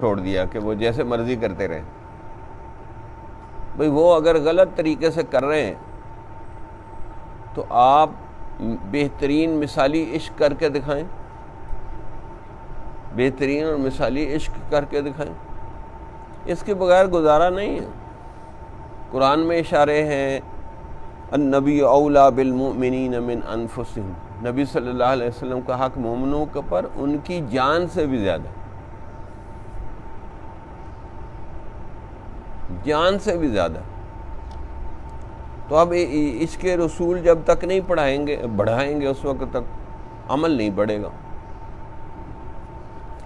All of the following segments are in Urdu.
چھوڑ دیا کہ وہ جیسے مرضی کرتے رہیں. بھئی وہ اگر غلط طریقے سے کر رہے ہیں تو آپ بہترین مثالی عشق کر کے دکھائیں، بہترین اور مثالی عشق کر کے دکھائیں. اس کے بغیر گزارا نہیں ہے. قرآن میں اشارے ہیں النبی اولا بالمؤمنین من انفسہم، نبی صلی اللہ علیہ وسلم کا حق مومنوں کے پر ان کی جان سے بھی زیادہ، جان سے بھی زیادہ. تو اب عشق رسول جب تک نہیں بڑھائیں گے اس وقت تک عمل نہیں بڑھے گا.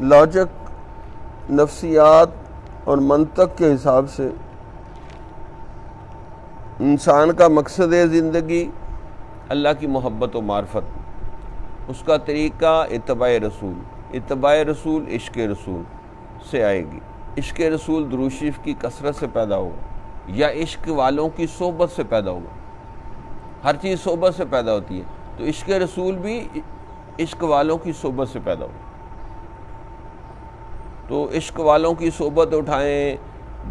لاجک، نفسیات اور منطق کے حساب سے انسان کا مقصد زندگی اللہ کی محبت و معرفت، اس کا طریقہ اتباع رسول. اتباع رسول عشق رسول سے آئے گی. عشق رسول درود شریف کی کثرت سے پیدا ہوگا یا عشق والوں کی صحبت سے پیدا ہوگا. ہر چیز صحبت سے پیدا ہوتی ہے، تو عشق رسول بھی عشق والوں کی صحبت سے پیدا ہوگا. تو عشق والوں کی صحبت اٹھائیں،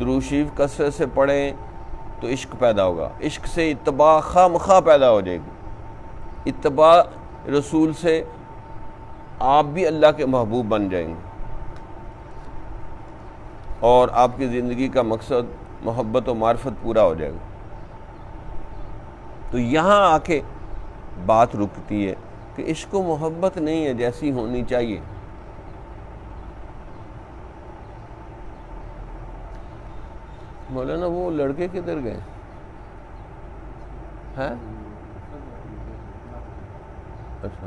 درود شریف کثرت سے پڑھیں تو عشق پیدا ہوگا. عشق سے اتباع خواہ مخواہ پیدا ہو جائے گی. اتباع رسول سے آپ بھی اللہ کے محبوب بن جائیں گے اور آپ کی زندگی کا مقصد محبت و معرفت پورا ہو جائے گا. تو یہاں آ کے بات رکتی ہے کہ عشق و محبت نہیں ہے جیسی ہونی چاہیے. مولانا وہ لڑکے کدھر گئے ہیں؟ اچھا،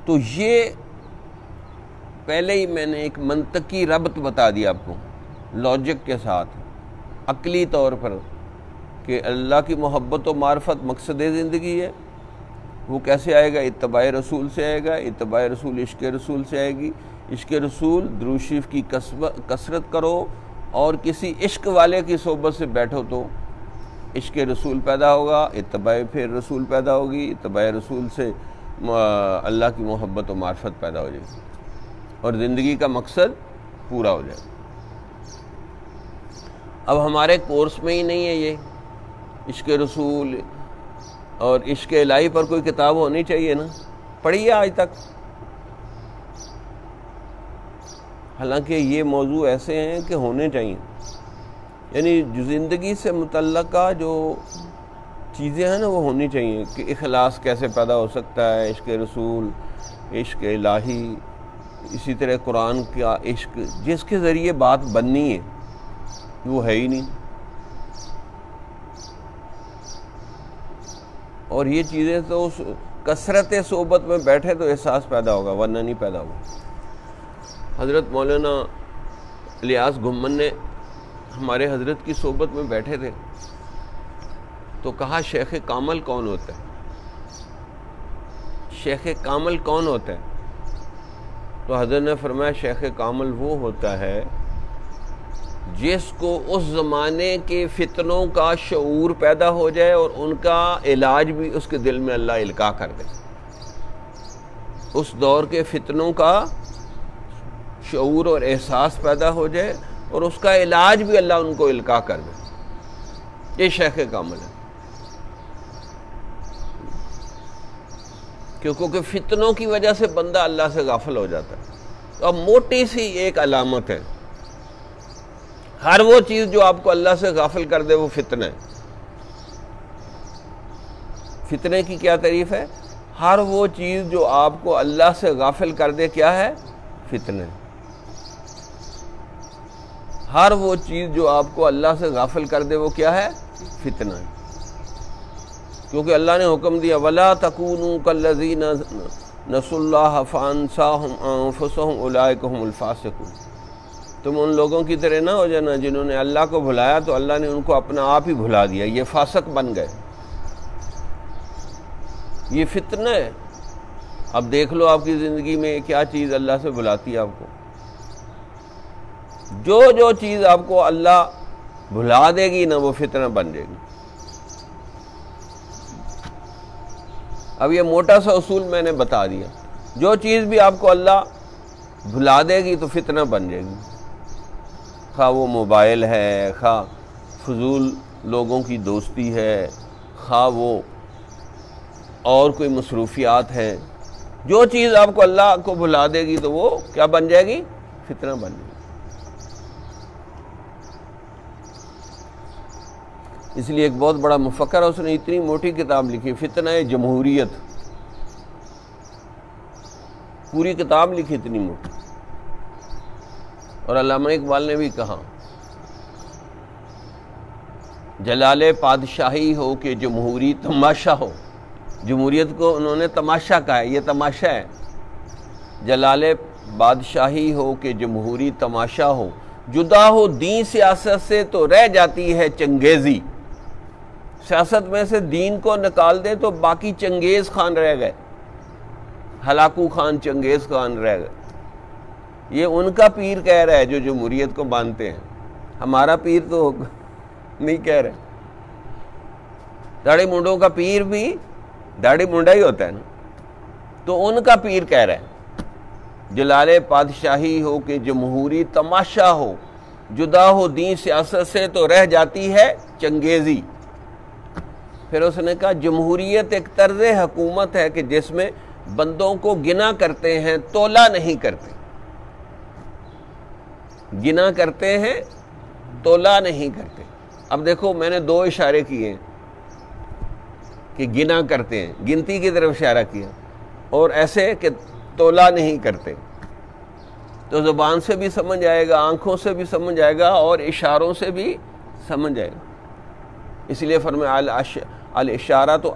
تو یہ پہلے ہی میں نے ایک منطقی ربط بتا دیا آپ کو لاجک کے ساتھ، عقلی طور پر، کہ اللہ کی محبت و معرفت مقصد زندگی ہے. وہ کیسے آئے گا؟ اتباع رسول سے آئے گا. اتباع رسول عشق رسول سے آئے گی. عشق رسول درود شریف کی کثرت کرو اور کسی عشق والے کی صحبت سے بیٹھو تو عشق رسول پیدا ہوگا. اتباع پھر رسول پیدا ہوگی. اتباع رسول سے اللہ کی محبت و معرفت پیدا ہو جائے گی اور زندگی کا مقصد پورا ہو جائے گا. اب ہمارے کورس میں ہی نہیں ہے یہ عشق رسول اور عشق الہی پر کوئی کتاب ہونی چاہیے نا. پڑھی ہے آج تک؟ حالانکہ یہ موضوع ایسے ہیں کہ ہونے چاہیے. یعنی جو زندگی سے متعلقہ جو چیزیں ہیں نا وہ ہونی چاہیے کہ اخلاص کیسے پیدا ہو سکتا ہے، عشق رسول، عشق الہی، اسی طرح قرآن کا عشق جس کے ذریعے بات بننی ہے وہ ہے ہی نہیں. اور یہ چیزیں تو کثرت صحبت میں بیٹھے تو احساس پیدا ہوگا، ورنہ نہیں پیدا ہوگا. حضرت مولانا الیاس گھمن نے ہمارے حضرت کی صحبت میں بیٹھے تھے تو کہا شیخ کامل کون ہوتا ہے؟ شیخ کامل کون ہوتا ہے؟ تو حضرت نے فرمایا شیخ کامل وہ ہوتا ہے جس کو اس زمانے کے فتنوں کا شعور پیدا ہو جائے اور ان کا علاج بھی اس کے دل میں اللہ القاء کر دے. اس دور کے فتنوں کا شعور اور احساس پیدا ہو جائے اور اس کا علاج بھی اللہ ان کو القاء کر دے. یہ شیخ کامل ہے. کیونکہ فتنوں کی وجہ سے بندہ اللہ سے غافل ہو جاتا ہے. تو اب موٹی سی ایک علامت ہے، ہر وہ چیز جو آپ کو اللہ سے غافل کر دے وہ فتنہ ہے. فتنے کی کیا تعریف ہے؟ ہر وہ چیز جو آپ کو اللہ سے غافل کر دے کیا ہے؟ فتنہ. ہر وہ چیز جو آپ کو اللہ سے غافل کر دے وہ کیا ہے؟ فتنہ ہے. کیونکہ اللہ نے حکم دیا وَلَا تَكُونُوا كَالَّذِينَ نَسُوا اللَّهَ فَأَنسَاهُمْ أَنفُسَهُمْ أُولَٰئِكَ هُمُ الْفَاسِقُونَ. تم ان لوگوں کی طرح نہ ہو جانا جنہوں نے اللہ کو بھلایا تو اللہ نے ان کو اپنا آپ ہی بھلا دیا، یہ فاسق بن گئے. یہ فتنہ ہے. اب دیکھ لو آپ کی زندگی میں کیا چیز اللہ سے بھلاتی ہے آپ کو. جو چیز آپ کو اللہ بھلا دے گی نا وہ فتنہ بن جائے گی. اب یہ موٹا سا اصول میں نے بتا دیا جو چیز بھی آپ کو اللہ بھلا دے گی تو فتنہ بن جائے گی، خواہ وہ موبائل ہے، خواہ فضول لوگوں کی دوستی ہے، خواہ وہ اور کوئی مصروفیات ہیں، جو چیز آپ کو اللہ کو بھلا دے گی تو وہ کیا بن جائے گی؟ فتنہ بن جائے گی۔ اس لیے ایک بہت بڑا مفکر ہے، اس نے اتنی موٹی کتاب لکھی، فتنہ جمہوریت، پوری کتاب لکھی اتنی موٹی۔ اور علامہ اقبال نے بھی کہا، جلال پادشاہی ہو کہ جمہوری تماشا ہو، جمہوریت کو انہوں نے تماشا کہا ہے، یہ تماشا ہے۔ جلال بادشاہی ہو کہ جمہوری تماشا ہو، جدا ہو دین سیاست سے تو رہ جاتی ہے چنگیزی۔ سیاست میں سے دین کو نکال دیں تو باقی چنگیز خان رہ گئے، ہلاکو خان، چنگیز خان رہ گئے۔ یہ ان کا پیر کہہ رہا ہے جو جمہوریت کو مانتے ہیں، ہمارا پیر تو نہیں کہہ رہے۔ داڑھی منڈوں کا پیر بھی داڑھی منڈا ہی ہوتا ہے نا، تو ان کا پیر کہہ رہا ہے جلال پادشاہی ہو کہ جمہوری تماشا ہو، جدا ہو دین سیاست سے تو رہ جاتی ہے چنگیزی۔ پھر اس نے کہا جمہوریت ایک طرز حکومت ہے کہ جس میں بندوں کو گنا کرتے ہیں، تولا نہیں کرتے۔ گنا کرتے ہیں، تولا نہیں کرتے۔ اب دیکھو میں نے دو اشارے کیے کہ گنا کرتے ہیں، گنتی کی طرف اشارہ کیا، اور ایسے کہ تولا نہیں کرتے۔ تو زبان سے بھی سمجھ آئے گا، آنکھوں سے بھی سمجھ آئے گا، اور اشاروں سے بھی سمجھ آئے گا۔ اس لیے فرمایا الاشارہ تو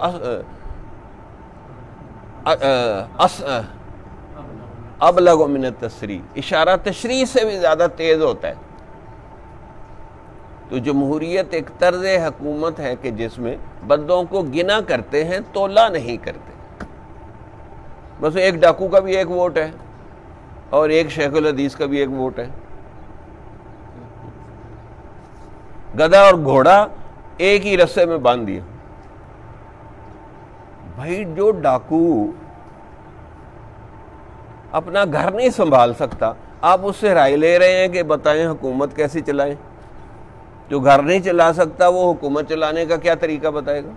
ابلغ من التشریح، اشارہ تشریح سے بھی زیادہ تیز ہوتا ہے۔ تو جمہوریت ایک طرز حکومت ہے کہ جس میں بندوں کو گنا کرتے ہیں، تولا نہیں کرتے۔ بس ایک ڈاکو کا بھی ایک ووٹ ہے اور ایک شیخ الحدیث کا بھی ایک ووٹ ہے، گدھا اور گھوڑا ایک ہی رسے میں باندھ دیا۔ بھائی جو ڈاکو اپنا گھر نہیں سنبھال سکتا، آپ اس سے رائے لے رہے ہیں کہ بتائیں حکومت کیسی چلائیں؟ جو گھر نہیں چلا سکتا وہ حکومت چلانے کا کیا طریقہ بتائے گا؟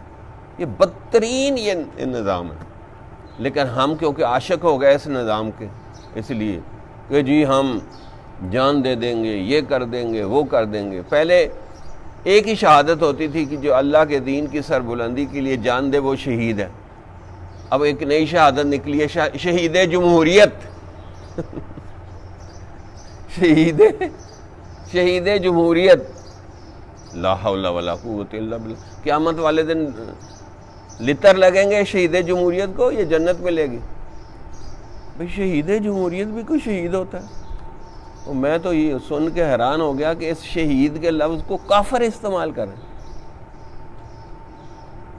یہ بدترین یہ نظام ہے۔ لیکن ہم کیونکہ عاشق ہو گئے اس نظام کے، اس لیے کہ جی ہم جان دے دیں گے، یہ کر دیں گے، وہ کر دیں گے۔ پہلے ایک ہی شہادت ہوتی تھی کہ جو اللہ کے دین کی سربلندی کے لیے جان دے وہ شہید ہے۔ اب ایک نئی شہادت نکلی ہے، شہید جمہوریت۔ شہید جمہوریت، لا حول ولا قوت الا باللہ۔ قیامت والے دن لتر لگیں گے شہید جمہوریت کو، یہ جنت میں لے گی۔ بھئی شہید جمہوریت بھی کوئی شہید ہوتا ہے؟ اور میں تو یہ سن کے حیران ہو گیا کہ اس شہید کے لفظ کو کافر استعمال کر رہے ہیں۔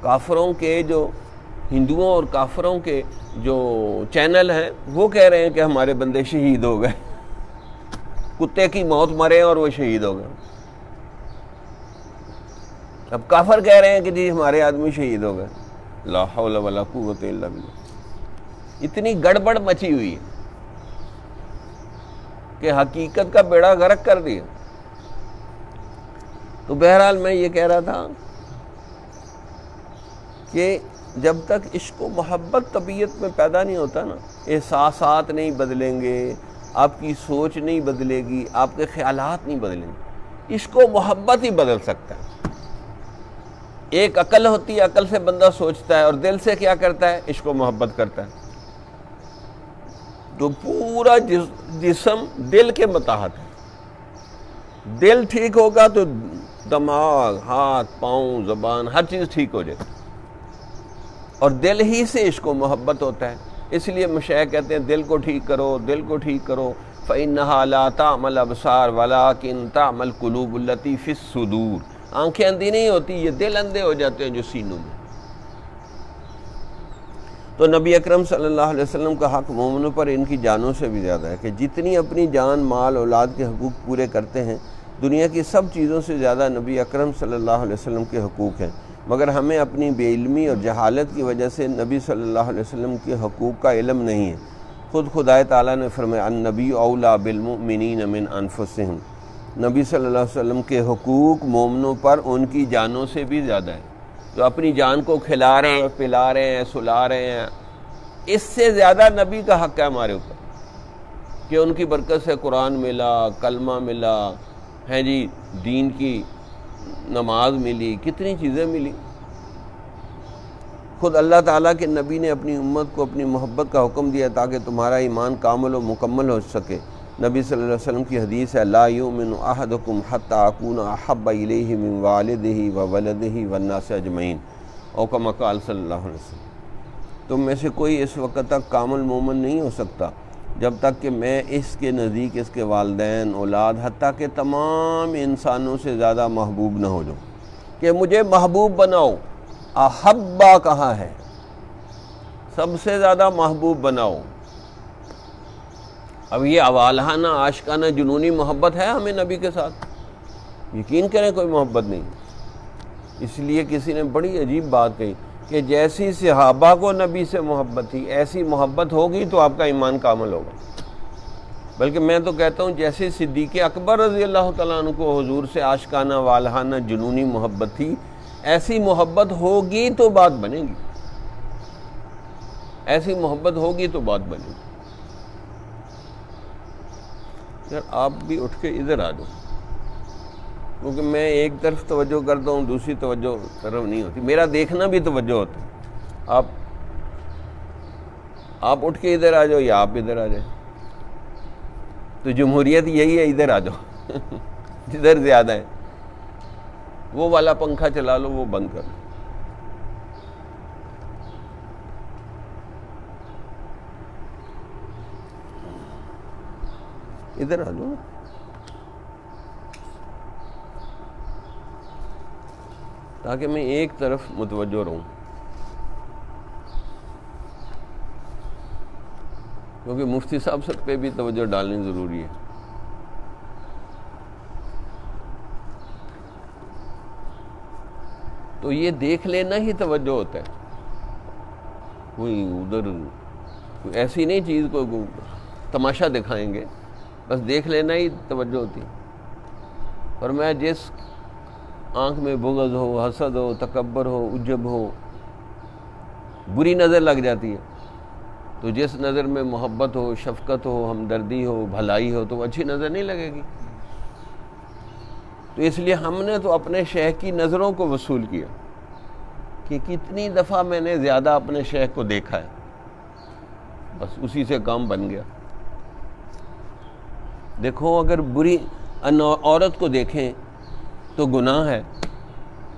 کافروں کے جو ہندوؤں اور کافروں کے جو چینل ہیں وہ کہہ رہے ہیں کہ ہمارے بندے شہید ہو گئے، کتے کی موت مرے اور وہ شہید ہو گئے۔ اب کافر کہہ رہے ہیں کہ جی ہمارے آدمی شہید ہو گئے۔ لا حول ولا قوت الا باللہ۔ اتنی گڑبڑ مچی ہوئی ہے کہ حقیقت کا بیڑا غرق کر دیا۔ تو بہرحال میں یہ کہہ رہا تھا کہ جب تک عشق و محبت طبیعت میں پیدا نہیں ہوتا نا، احساسات نہیں بدلیں گے، آپ کی سوچ نہیں بدلے گی، آپ کے خیالات نہیں بدلیں گے۔ عشق و محبت ہی بدل سکتا ہے۔ ایک عقل ہوتی ہے، عقل سے بندہ سوچتا ہے، اور دل سے کیا کرتا ہے؟ عشق و محبت کرتا ہے۔ تو پورا جسم دل کے متحد ہے۔ دل ٹھیک ہوگا تو دماغ، ہاتھ، پاؤں، زبان، ہر چیز ٹھیک ہو جائے گی، اور دل ہی سے عشق و محبت ہوتا ہے۔ اس لیے مشائخ کہتے ہیں دل کو ٹھیک کرو، دل کو ٹھیک کرو، فَإِنَّهَا لَا تَعْمَى الْأَبْصَارُ وَلَٰكِن تَعْمَى الْقُلُوبُ الَّتِي فِي الصُّدُورِ۔ آنکھیں اندھی نہیں ہوتی، یہ دل اندھے ہو جاتے ہیں جو سینوں میں۔ تو نبی اکرم صلی اللہ علیہ وسلم کا حق مومنوں پر ان کی جانوں سے بھی زیادہ ہے کہ جتنی اپنی جان، مال، اولاد کے حقوق پورے کرتے ہیں، دنیا کی سب چیزوں سے زیادہ نبی اکرم صلی اللہ علیہ وسلم کے حقوق ہیں۔ مگر ہمیں اپنی بے علمی اور جہالت کی وجہ سے نبی صلی اللہ علیہ وسلم کے حقوق کا علم نہیں ہے، خود خدائے تعالیٰ نے فرمایا النبی اولا بالمؤمنین من انفسہم، نبی صلی اللہ علیہ وسلم کے حقوق مومنوں پر ان کی جانوں سے بھی زیادہ ہے. جو اپنی جان کو کھلا رہے ہیں، پلا رہے ہیں، سلا رہے ہیں، اس سے زیادہ نبی کا حق ہے ہمارے اوپر کہ ان کی برکت سے قرآن ملا، کلمہ ملا ہے جی، دین کی نماز ملی، کتنی چیزیں ملی. خود اللہ تعالیٰ کے نبی نے اپنی امت کو اپنی محبت کا حکم دیا تاکہ تمہارا ایمان کامل و مکمل ہو سکے. نبی صلی اللہ علیہ وسلم کی حدیث ہے لا یؤمن احدکم حتی اکون احب الیہ من والدہ وولدہ والناس اجمعین، او کما قال صلی اللہ علیہ وسلم. تم میں سے کوئی اس وقت تک کامل مومن نہیں ہو سکتا جب تک کہ میں اس کے نزدیک اس کے والدین، اولاد، حتیٰ کہ تمام انسانوں سے زیادہ محبوب نہ ہو جاؤں، کہ مجھے محبوب بناؤ. احبا کہاں ہے؟ سب سے زیادہ محبوب بناؤ. اب یہ اوالہانہ، عاشقانہ، جنونی محبت ہے ہمیں نبی کے ساتھ؟ یقین کریں کوئی محبت نہیں. اس لیے کسی نے بڑی عجیب بات کہی کہ جیسی صحابہ کو نبی سے محبت تھی ایسی محبت ہوگی تو آپ کا ایمان کامل ہوگا. بلکہ میں تو کہتا ہوں جیسے صدیق اکبر رضی اللہ تعالیٰ عنہ کو حضور سے عاشقانہ، والہانہ، جنونی محبت تھی، ایسی محبت ہوگی تو بات بنے گی. ایسی محبت ہوگی تو بات بنے گی. یار آپ بھی اٹھ کے ادھر آ جاؤ، کیونکہ میں ایک طرف توجہ کرتا ہوں، دوسری توجہ طرف نہیں ہوتی. میرا دیکھنا بھی توجہ ہوتا ہے. آپ اٹھ کے ادھر آ جاؤ یا آپ ادھر آ جائیں. تو جمہوریت یہی ہے، ادھر آ جاؤ جدھر زیادہ ہے. وہ والا پنکھا چلا لو، وہ بند کر لو. ادھر آ جاؤ. تاکہ میں ایک طرف متوجہ رہوں، کیونکہ مفتی صاحب سب پہ بھی توجہ ڈالنی ضروری ہے. تو یہ دیکھ لینا ہی توجہ ہوتا ہے. کوئی ادھر کوئی ایسی نہیں چیز کو تماشا دکھائیں گے، بس دیکھ لینا ہی توجہ ہوتی ہے. اور میں جس آنکھ میں بغض ہو، حسد ہو، تکبر ہو، عجب ہو، بری نظر لگ جاتی ہے. تو جس نظر میں محبت ہو، شفقت ہو، ہمدردی ہو، بھلائی ہو، تو وہ اچھی نظر نہیں لگے گی. تو اس لیے ہم نے تو اپنے شیخ کی نظروں کو وصول کیا کہ کتنی دفعہ میں نے زیادہ اپنے شیخ کو دیکھا ہے، بس اسی سے کام بن گیا. دیکھو اگر بری عورت کو دیکھیں تو گناہ ہے،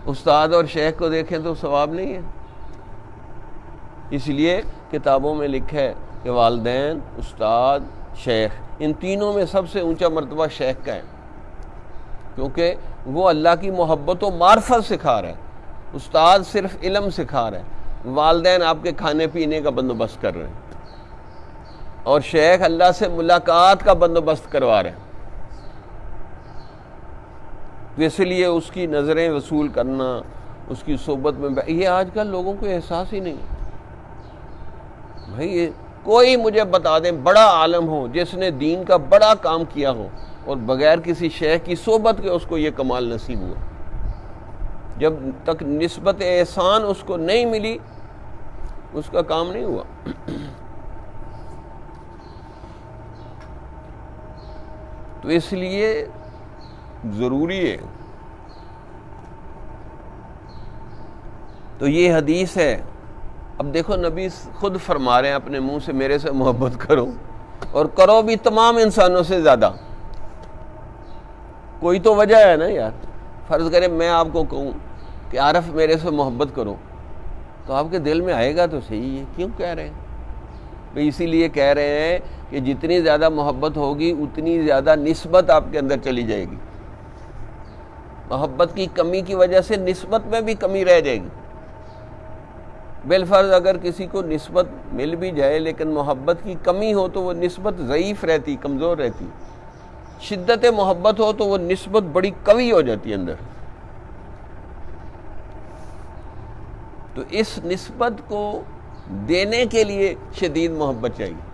استاد اور شیخ کو دیکھیں تو ثواب نہیں ہے. اس لیے کتابوں میں لکھا ہے کہ والدین، استاد، شیخ، ان تینوں میں سب سے اونچا مرتبہ شیخ کا ہے، کیونکہ وہ اللہ کی محبت و معرفت سکھا رہا ہے. استاد صرف علم سکھا رہا ہے، والدین آپ کے کھانے پینے کا بندوبست کر رہے ہیں، اور شیخ اللہ سے ملاقات کا بندوبست کروا رہے ہیں. تو اس لیے اس کی نظریں وصول کرنا، اس کی صحبت میں یہ آج کل لوگوں کو احساس ہی نہیں. بھائی یہ کوئی مجھے بتا دیں بڑا عالم ہو جس نے دین کا بڑا کام کیا ہو اور بغیر کسی شیخ کی صحبت کے اس کو یہ کمال نصیب ہوا. جب تک نسبت احسان اس کو نہیں ملی اس کا کام نہیں ہوا. تو اس لیے ضروری ہے. تو یہ حدیث ہے. اب دیکھو نبی خود فرما رہے ہیں اپنے منہ سے میرے سے محبت کرو، اور کرو بھی تمام انسانوں سے زیادہ. کوئی تو وجہ ہے نا یار. فرض کریں میں آپ کو کہوں کہ عارف میرے سے محبت کرو، تو آپ کے دل میں آئے گا تو صحیح ہے کیوں کہہ رہے ہیں. بھئی اسی لیے کہہ رہے ہیں کہ جتنی زیادہ محبت ہوگی اتنی زیادہ نسبت آپ کے اندر چلی جائے گی. محبت کی کمی کی وجہ سے نسبت میں بھی کمی رہ جائے گی. بالفرض اگر کسی کو نسبت مل بھی جائے لیکن محبت کی کمی ہو تو وہ نسبت ضعیف رہتی، کمزور رہتی. شدت محبت ہو تو وہ نسبت بڑی قوی ہو جاتی ہے اندر. تو اس نسبت کو دینے کے لیے شدید محبت چاہیے.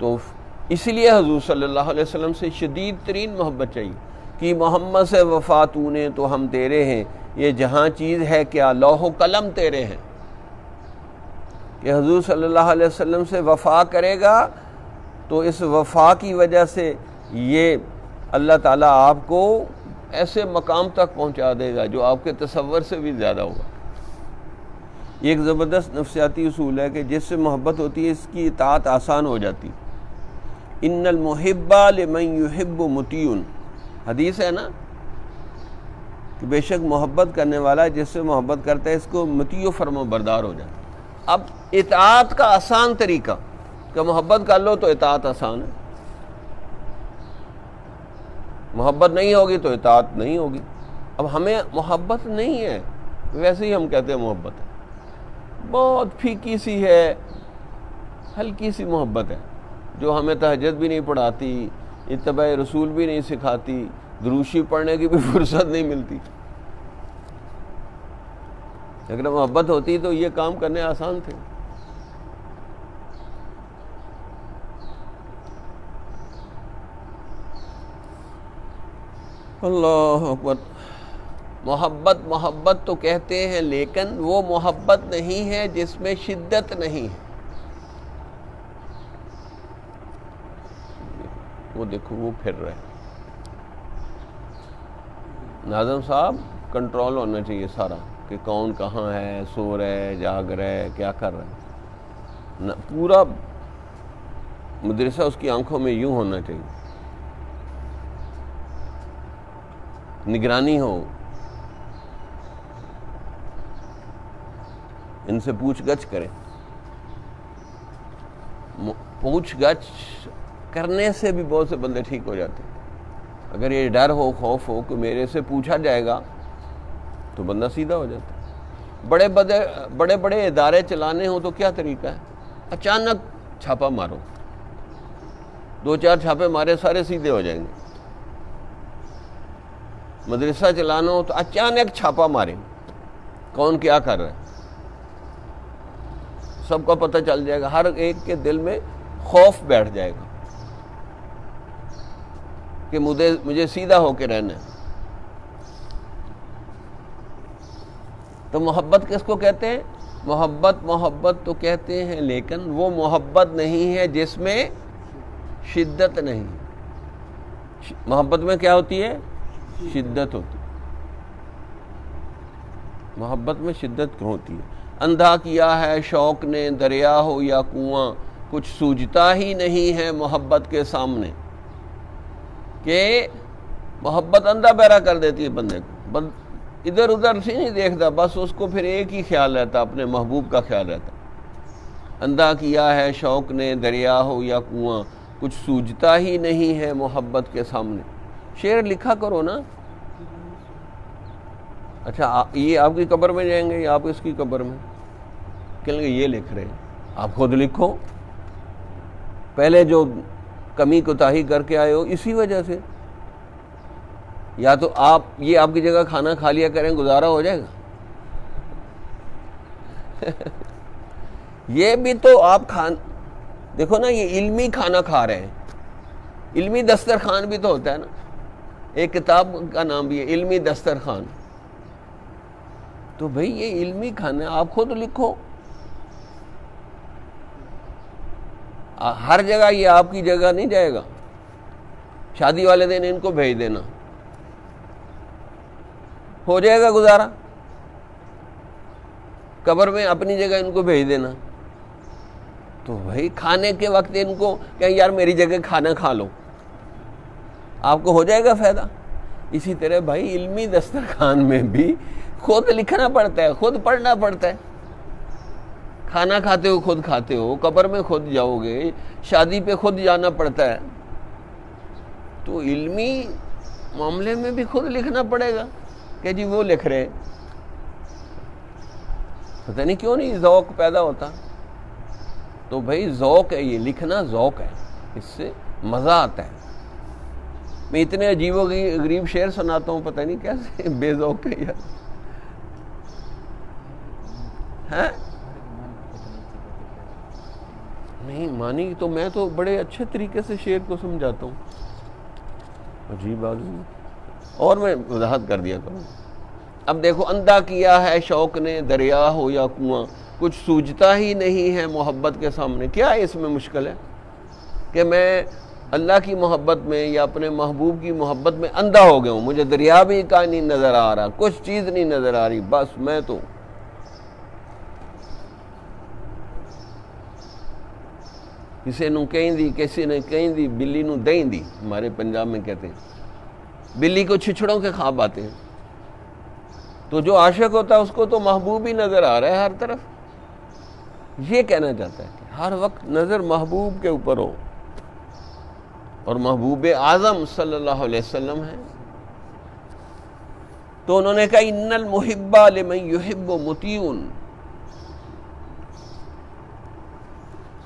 تو اس لیے حضور صلی اللہ علیہ وسلم سے شدید ترین محبت چاہیے کہ محمد سے وفا تو نے تو ہم تیرے ہیں، یہ جہاں چیز ہے کیا لوح و قلم تیرے ہیں، کہ حضور صلی اللہ علیہ وسلم سے وفا کرے گا تو اس وفا کی وجہ سے یہ اللہ تعالیٰ آپ کو ایسے مقام تک پہنچا دے گا جو آپ کے تصور سے بھی زیادہ ہوگا۔ یہ ایک زبردست نفسیاتی اصول ہے کہ جس سے محبت ہوتی ہے اس کی اطاعت آسان ہو جاتی۔ ان المحب لمن یحب مطیع، حدیث ہے نا کہ بے شک محبت کرنے والا جس سے محبت کرتا ہے اس کو مطیع و فرما بردار ہو جاتا ہے۔ اب اطاعت کا آسان طریقہ کہ محبت کر لو تو اطاعت آسان ہے، محبت نہیں ہوگی تو اطاعت نہیں ہوگی۔ اب ہمیں محبت نہیں ہے، ویسے ہی ہم کہتے ہیں محبت ہے، بہت پھیکی سی ہے، ہلکی سی محبت ہے جو ہمیں تہجد بھی نہیں پڑھاتی، اتباع رسول بھی نہیں سکھاتی، دروشی پڑھنے کی بھی فرصت نہیں ملتی۔ اگر محبت ہوتی تو یہ کام کرنے آسان تھے۔ اللہ اکبر۔ محبت تو کہتے ہیں لیکن وہ محبت نہیں ہے جس میں شدت نہیں ہے۔ وہ دیکھو وہ پھر رہے، ناظم صاحب کنٹرول ہونا چاہیے سارا کہ کون کہاں ہے، سو رہے جاگ رہے کیا کر رہے، پورا مدرسہ اس کی آنکھوں میں یوں ہونا چاہیے، نگرانی ہو، ان سے پوچھ گچھ کریں۔ پوچھ گچھ کرنے سے بھی بہت سے بندے ٹھیک ہو جاتے ہیں۔ اگر یہ ڈر ہو، خوف ہو کہ میرے سے پوچھا جائے گا تو بندہ سیدھا ہو جاتا ہے۔ بڑے بڑے ادارے چلانے ہوں تو کیا طریقہ ہے؟ اچانک چھاپا مارو، 2-4 چھاپے مارے سارے سیدھے ہو جائیں گے۔ مدرسہ چلانا ہو تو اچانک چھاپا مارے، کون کیا کر رہا ہے سب کو پتہ چل جائے گا، ہر ایک کے دل میں خوف بیٹھ جائے گا کہ مجھے سیدھا ہو کے رہنا ہے۔ تو محبت کس کو کہتے ہیں؟ محبت تو کہتے ہیں لیکن وہ محبت نہیں ہے جس میں شدت نہیں۔ محبت میں کیا ہوتی ہے؟ شدت ہوتی ہے۔ محبت میں شدت کیوں ہوتی ہے؟ اندھا کیا ہے شوق نے دریا ہو یا کنواں، کچھ سوجھتا ہی نہیں ہے محبت کے سامنے، کہ محبت اندھا بہرا کر دیتی ہے بندے کو، ادھر ادھر سے نہیں دیکھتا، بس اس کو پھر ایک ہی خیال رہتا، اپنے محبوب کا خیال رہتا۔ اندھا کیا ہے شوق نے دریا ہو یا کنواں، کچھ سوجھتا ہی نہیں ہے محبت کے سامنے۔ شعر لکھا کرو نا۔ اچھا یہ آپ کی قبر میں جائیں گے یا آپ اس کی قبر میں؟ کہیں گے یہ لکھ رہے ہیں، آپ خود لکھو، پہلے جو کمی کوتاہی کر کے آئے ہو اسی وجہ سے، یا تو آپ یہ آپ کی جگہ کھانا کھا لیا کریں، گزارا ہو جائے گا۔ یہ بھی تو آپ دیکھو نا، یہ علمی کھانا کھا رہے ہیں، علمی دسترخوان بھی تو ہوتا ہے نا، ایک کتاب کا نام بھی ہے علمی دسترخوان۔ تو بھئی یہ علمی کھانا آپ خود لکھو، ہر جگہ یہ آپ کی جگہ نہیں جائے گا، شادی والے دن ان کو بھیج دینا، ہو جائے گا گزارا، قبر میں اپنی جگہ ان کو بھیج دینا۔ تو بھائی کھانے کے وقت ان کو کہیں یار میری جگہ کھانا کھا لو، آپ کو ہو جائے گا فائدہ۔ اسی طرح بھائی علمی دسترخوان میں بھی خود لکھنا پڑتا ہے، خود پڑھنا پڑتا ہے، کھانا کھاتے ہو خود کھاتے ہو، قبر میں خود جاؤ گے، شادی پہ خود جانا پڑتا ہے، تو علمی معاملے میں بھی خود لکھنا پڑے گا کہ جی وہ لکھ رہے، پتہ نہیں کیوں نہیں ذوق پیدا ہوتا۔ تو بھائی ذوق ہے، یہ لکھنا ذوق ہے، اس سے مزہ آتا ہے۔ میں اتنے عجیب و غریب شعر سناتا ہوں، پتہ نہیں کیسے بے ذوق ہے یار۔ نہیں مانی تو میں تو بڑے اچھے طریقے سے شعر کو سمجھاتا ہوں. عجیب آدمی. اور میں وضاحت کر دیا کروں. اب دیکھو اندھا کیا ہے شوق نے دریا ہو یا کنواں، کچھ سوجھتا ہی نہیں ہے محبت کے سامنے. کیا اس میں مشکل ہے کہ میں اللہ کی محبت میں یا اپنے محبوب کی محبت میں اندھا ہو گیا ہوں، مجھے دریا بھی کا نہیں نظر آ رہا، کچھ چیز نہیں نظر آ رہی، بس میں تو کسی نو کہیں دی، کسی نے کہیں دی، بلی نو دیں دی. ہمارے پنجاب میں کہتے ہیں بلی کو چھچڑوں کے خواب آتے ہیں. تو جو عاشق ہوتا ہے اس کو تو محبوب ہی نظر آ رہا ہے ہر طرف. یہ کہنا چاہتا ہے کہ ہر وقت نظر محبوب کے اوپر ہو، اور محبوب اعظم صلی اللہ علیہ وسلم ہے. تو انہوں نے کہا ان المحب لمن یحب مطیع.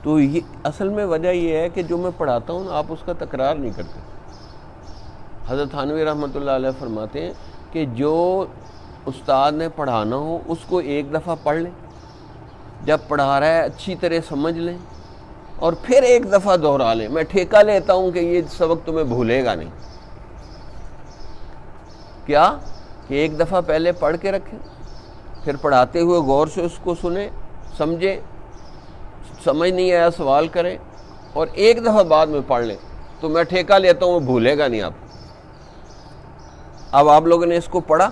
تو یہ اصل میں وجہ یہ ہے کہ جو میں پڑھاتا ہوں آپ اس کا تکرار نہیں کرتے. حضرت تھانوی رحمۃ اللہ علیہ فرماتے ہیں کہ جو استاد نے پڑھانا ہو اس کو ایک دفعہ پڑھ لیں، جب پڑھا رہا ہے اچھی طرح سمجھ لیں، اور پھر ایک دفعہ دہرا لیں. میں ٹھیکہ لیتا ہوں کہ یہ سبق تمہیں بھولے گا نہیں. کیا کہ ایک دفعہ پہلے پڑھ کے رکھیں، پھر پڑھاتے ہوئے غور سے اس کو سنیں، سمجھیں، سمجھ نہیں آیا سوال کریں، اور ایک دفعہ بعد میں پڑھ لیں. تو میں ٹھیکہ لیتا ہوں وہ بھولے گا نہیں آپ. اب آپ لوگوں نے اس کو پڑھا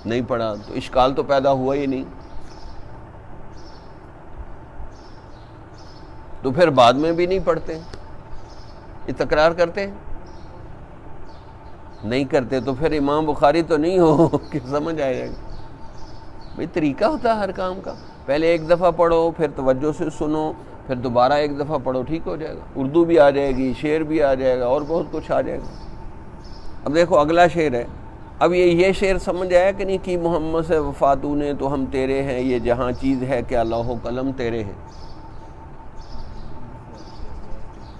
نہیں پڑھا تو اشکال تو پیدا ہوا ہی نہیں. تو پھر بعد میں بھی نہیں پڑھتے، یہ تکرار کرتے ہیں نہیں کرتے. تو پھر امام بخاری تو نہیں ہو کہ سمجھ آئے گا. بھئی طریقہ ہوتا ہے ہر کام کا. پہلے ایک دفعہ پڑھو، پھر توجہ سے سنو، پھر دوبارہ ایک دفعہ پڑھو، ٹھیک ہو جائے گا. اردو بھی آ جائے گی، شعر بھی آ جائے گا، اور بہت کچھ آ جائے گا. اب دیکھو اگلا شعر ہے. اب یہ شعر سمجھ آیا کہ نہیں کہ محمد سے وفاتو نے تو ہم تیرے ہیں، یہ جہاں چیز ہے کہ لوح و قلم تیرے ہیں.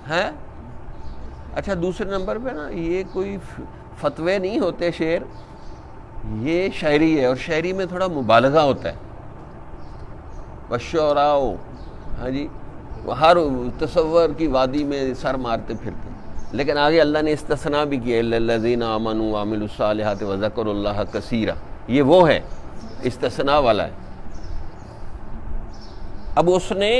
ہیں اچھا دوسرے نمبر پہ نا یہ کوئی فتوے نہیں ہوتے شعر، یہ شاعری ہے، اور شاعری میں تھوڑا مبالغہ ہوتا ہے. والشعراء، ہاں جی، ہر تصور کی وادی میں سر مارتے پھرتے. لیکن آگے اللہ نے استثناء بھی کیا الا الذین آمنوا وعملوا الصالحات وذکروا اللہ کثیرا. یہ وہ ہے استثناء والا ہے. اب اس نے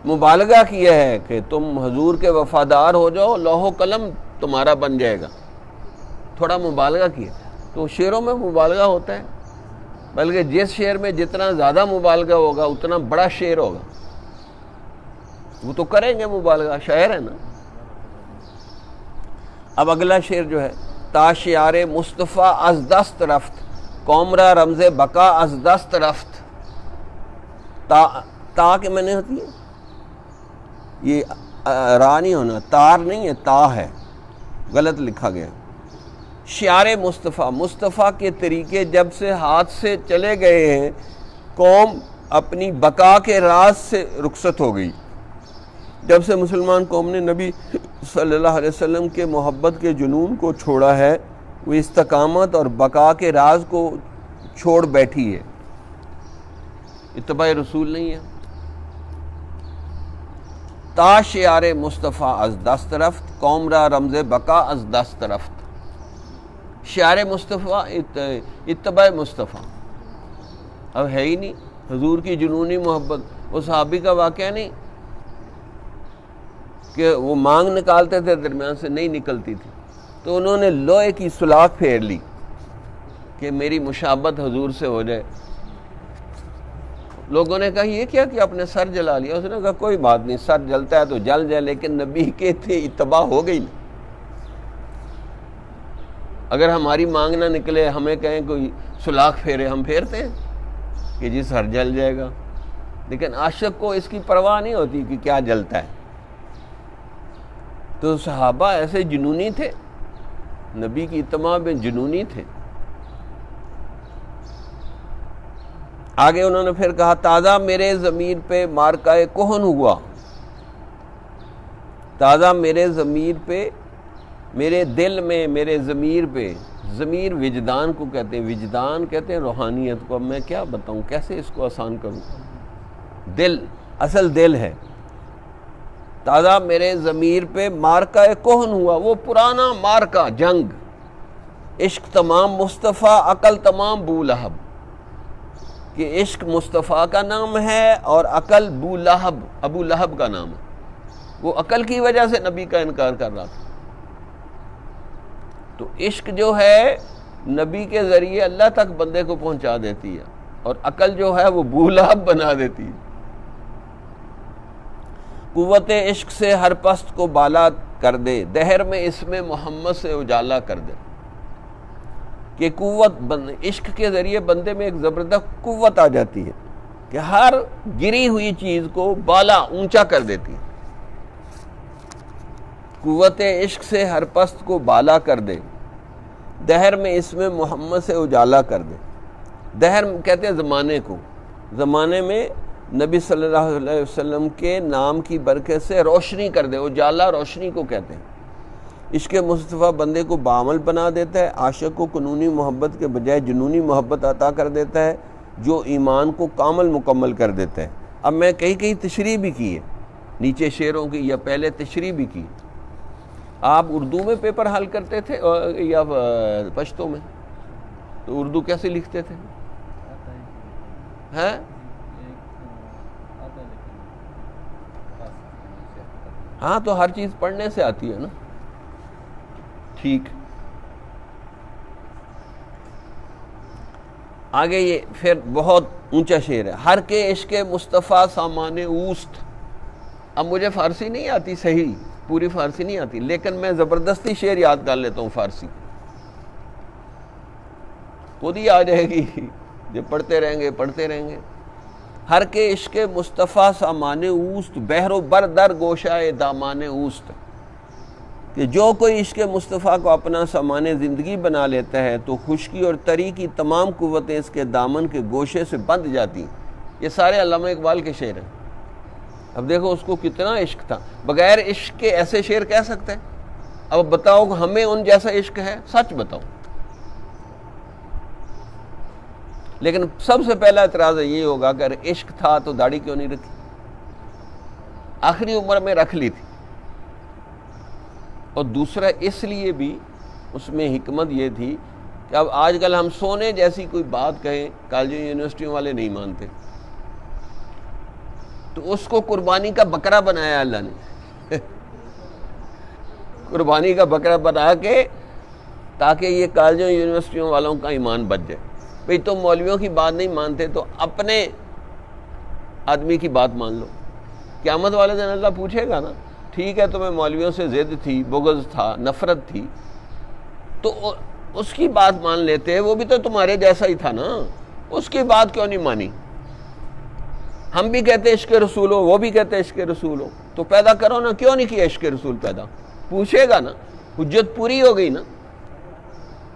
مبالغہ کیا ہے کہ تم حضور کے وفادار ہو جاؤ، لوح و قلم تمہارا بن جائے گا. تھوڑا مبالغہ کیا. تو شعروں میں مبالغہ ہوتا ہے، بلکہ جس شعر میں جتنا زیادہ مبالغہ ہوگا اتنا بڑا شعر ہوگا. وہ تو کریں گے مبالغہ، شاعر ہے نا. اب اگلا شعر جو ہے تا شعار مصطفیٰ از دست رفت، قوم را رمز بقا از دست رفت. تا کے معنی ہوتی ہے، یہ را نہیں ہونا، تار نہیں ہے، تا ہے، غلط لکھا گیا. شعار مصطفیٰ، مصطفیٰ کے طریقے جب سے ہاتھ سے چلے گئے ہیں، قوم اپنی بقا کے راز سے رخصت ہو گئی. جب سے مسلمان قوم نے نبی صلی اللہ علیہ وسلم کے محبت کے جنون کو چھوڑا ہے، وہ استقامت اور بقا کے راز کو چھوڑ بیٹھی ہے. اتباع رسول نہیں ہے. تا شعار مصطفیٰ از دست رفت، قوم را رمز بقا از دست رفت. شعار مصطفیٰ اتباع مصطفیٰ اب ہے ہی نہیں. حضور کی جنونی محبت، وہ صحابی کا واقعہ نہیں کہ وہ مانگ نکالتے تھے درمیان سے نہیں نکلتی تھی، تو انہوں نے لوہے کی سلاخ پھیر لی کہ میری مشابہت حضور سے ہو جائے. لوگوں نے کہا یہ کیا کہ اپنے سر جلا لیا. اس نے کہا کوئی بات نہیں، سر جلتا ہے تو جل جائے، لیکن نبی کے تھے اتباع ہو گئی. اگر ہماری مانگ نہ نکلے، ہمیں کہیں کوئی سلاخ پھیرے، ہم پھیرتے ہیں کہ جی سر جل جائے گا. لیکن عاشق کو اس کی پرواہ نہیں ہوتی کہ کیا جلتا ہے. تو صحابہ ایسے جنونی تھے، نبی کی اتباع میں جنونی تھے. آگے انہوں نے پھر کہا تازہ میرے ضمیر پہ مارکہ کہن ہوا. تازہ میرے ضمیر پہ، میرے دل میں، میرے ضمیر پہ. ضمیر وجدان کو کہتے ہیں، وجدان کہتے ہیں روحانیت کو. اب میں کیا بتاؤں، کیسے اس کو آسان کروں. دل اصل دل ہے. تازہ میرے ضمیر پہ مارکہ کہن ہوا، وہ پرانا مارکہ جنگ. عشق تمام مصطفیٰ عقل تمام بو لہب، کہ عشق مصطفیٰ کا نام ہے اور عقل بو لہب ابو لہب کا نام ہے. وہ عقل کی وجہ سے نبی کا انکار کر رہا تھا. تو عشق جو ہے نبی کے ذریعے اللہ تک بندے کو پہنچا دیتی ہے، اور عقل جو ہے وہ بو لہب بنا دیتی ہے. قوت عشق سے ہر پست کو بالا کر دے، دہر میں اسم محمد سے اجالا کر دے. کہ قوت عشق کے ذریعے بندے میں ایک زبردست قوت آ جاتی ہے کہ ہر گری ہوئی چیز کو بالا اونچا کر دیتی ہے. قوت عشق سے ہر پست کو بالا کر دے، دہر میں اسم محمد سے اجالا کر دے. دہر کہتے ہیں زمانے کو. زمانے میں نبی صلی اللہ علیہ وسلم کے نام کی برکت سے روشنی کر دے. اجالا روشنی کو کہتے ہیں. عشق مصطفیٰ بندے کو بعمل بنا دیتا ہے. عاشق کو قانونی محبت کے بجائے جنونی محبت عطا کر دیتا ہے، جو ایمان کو کامل مکمل کر دیتا ہے. اب میں کئی تشریح بھی کی ہے نیچے شعروں کی، یا پہلے تشریح بھی کی. آپ اردو میں پیپر حل کرتے تھے یا پشتو میں؟ تو اردو کیسے لکھتے تھے؟ ہیں؟ ہاں تو ہر چیز پڑھنے سے آتی ہے نا. ٹھیک. آگے یہ پھر بہت اونچا شعر ہے. ہر کے عشق مصطفیٰ سامان اوست. اب مجھے فارسی نہیں آتی صحیح، پوری فارسی نہیں آتی، لیکن میں زبردستی شعر یاد کر لیتا ہوں فارسی. خود ہی آ جائے گی جب پڑھتے رہیں گے. ہر کے عشق مصطفیٰ سامان اوست، بحر و بر در گوشہ دامان اوست. کہ جو کوئی عشق مصطفیٰ کو اپنا سامان زندگی بنا لیتا ہے تو خشکی اور تری کی تمام قوتیں اس کے دامن کے گوشے سے بندھ جاتی. یہ سارے علامہ اقبال کے شعر ہیں. اب دیکھو اس کو کتنا عشق تھا. بغیر عشق کے ایسے شعر کہہ سکتے ہیں؟ اب بتاؤ ہمیں ان جیسا عشق ہے؟ سچ بتاؤ. لیکن سب سے پہلا اعتراض یہ ہوگا کہ اگر عشق تھا تو داڑھی کیوں نہیں رکھی؟ آخری عمر میں رکھ لی تھی. اور دوسرا اس لیے بھی اس میں حکمت یہ تھی کہ اب آج کل ہم سونے جیسی کوئی بات کہیں کالجوں یونیورسٹیوں والے نہیں مانتے، تو اس کو قربانی کا بکرا بنایا اللہ نے. قربانی کا بکرا بنا کے تاکہ یہ کالجوں یونیورسٹیوں والوں کا ایمان بچ جائے. بھئی تم مولویوں کی بات نہیں مانتے تو اپنے آدمی کی بات مان لو. قیامت والے دن اللہ پوچھے گا نا، ٹھیک ہے تمہیں مولویوں سے ضد تھی، بغض تھا، نفرت تھی، تو اس کی بات مان لیتے، وہ بھی تو تمہارے جیسا ہی تھا نا، اس کی بات کیوں نہیں مانی؟ ہم بھی کہتے عشق رسول ہو، وہ بھی کہتے عشق رسول ہو، تو پیدا کرو نا. کیوں نہیں کیا عشق رسول پیدا؟ پوچھے گا نا. حجت پوری ہو گئی نا.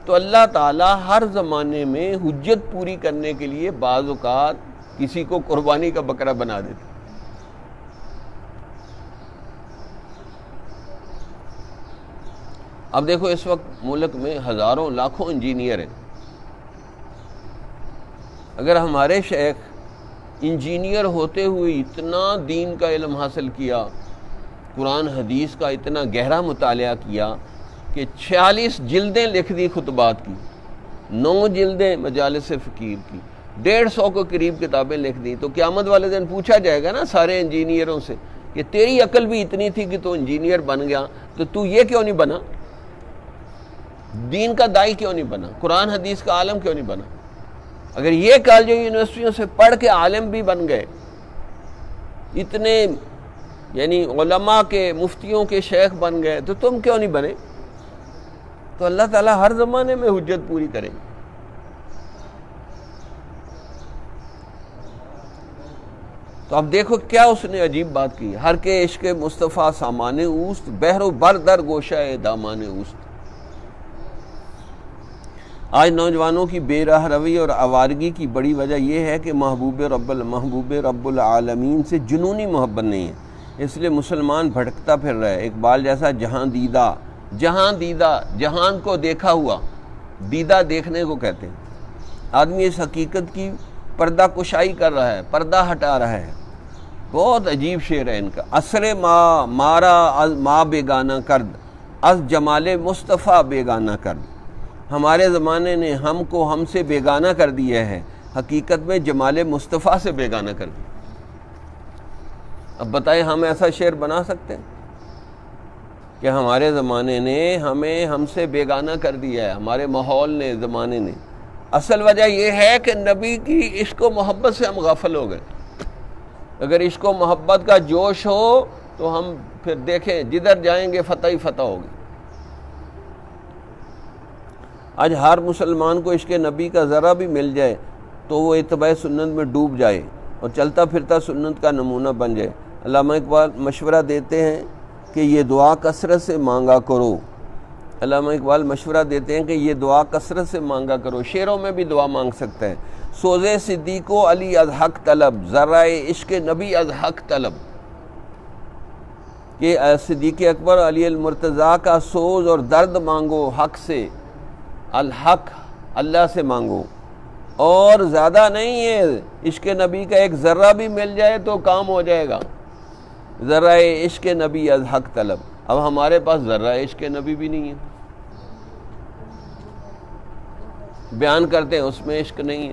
تو اللہ تعالیٰ ہر زمانے میں حجت پوری کرنے کے لیے بعض اوقات کسی کو قربانی کا بکرا بنا دیتے. اب دیکھو اس وقت ملک میں ہزاروں لاکھوں انجینئر ہیں. اگر ہمارے شیخ انجینئر ہوتے ہوئے اتنا دین کا علم حاصل کیا، قرآن حدیث کا اتنا گہرا مطالعہ کیا کہ 46 جلدیں لکھ دی خطبات کی، 9 جلدیں مجالس فقیر کی، 150 کو قریب کتابیں لکھ دی، تو قیامت والے دن پوچھا جائے گا نا سارے انجینئروں سے کہ تیری عقل بھی اتنی تھی کہ تو انجینئر بن گیا، تو یہ کیوں نہیں بنا؟ دین کا دائی کیوں نہیں بنا؟ قرآن حدیث کا عالم کیوں نہیں بنا؟ اگر یہ کالجوں یونیورسٹیوں سے پڑھ کے عالم بھی بن گئے، اتنے یعنی علماء کے مفتیوں کے شیخ بن گئے، تو تم کیوں نہیں بنے؟ تو اللہ تعالیٰ ہر زمانے میں حجت پوری کرے. تو اب دیکھو کیا اس نے عجیب بات کی. ہر کے عشق مصطفیٰ سامان اوست، بحر و بر در گوشہ دامان اوست. آج نوجوانوں کی بے راہ روی اور آوارگی کی بڑی وجہ یہ ہے کہ محبوب رب العالمین سے جنونی محبت نہیں ہے، اس لیے مسلمان بھٹکتا پھر رہا ہے. اقبال جیسا جہاں دیدہ جہان کو دیکھا ہوا، دیدہ دیکھنے کو کہتے ہیں. آدمی اس حقیقت کی پردہ کشائی کر رہا ہے، پردہ ہٹا رہا ہے بہت عجیب شعر ہے ان کا. عصر ما مارا از ما بیگانہ کرد، از جمال مصطفیٰ بیگانہ کرد. ہمارے زمانے نے ہم کو ہم سے بیگانہ کر دیا ہے، حقیقت میں جمال مصطفیٰ سے بیگانہ کر دیا. اب بتائیں ہم ایسا شعر بنا سکتے ہیں کہ ہمارے زمانے نے ہمیں ہم سے بیگانہ کر دیا ہے، ہمارے ماحول نے، زمانے نے؟ اصل وجہ یہ ہے کہ نبی کی عشق و محبت سے ہم غافل ہو گئے. اگر عشق و محبت کا جوش ہو تو ہم پھر دیکھیں جدھر جائیں گے فتح ہی فتح ہوگی. آج ہر مسلمان کو عشق نبی کا ذرا بھی مل جائے تو وہ اتباع سنت میں ڈوب جائے اور چلتا پھرتا سنت کا نمونہ بن جائے. علامہ اقبال مشورہ دیتے ہیں کہ یہ دعا کثرت سے مانگا کرو. علامہ اقبال مشورہ دیتے ہیں کہ یہ دعا کثرت سے مانگا کرو. شعروں میں بھی دعا مانگ سکتا ہے. سوزے صدیق و علی از حق طلب، ذرائع عشق نبی از حق طلب. کہ صدیق اکبر علی المرتضیٰ کا سوز اور درد مانگو حق سے، الحق اللہ سے مانگو، اور زیادہ نہیں ہے. عشق نبی کا ایک ذرہ بھی مل جائے تو کام ہو جائے گا. ذرائع عشق نبی از حق طلب. اب ہمارے پاس ذرائع عشق نبی بھی نہیں ہے. بیان کرتے ہیں اس میں عشق نہیں ہے،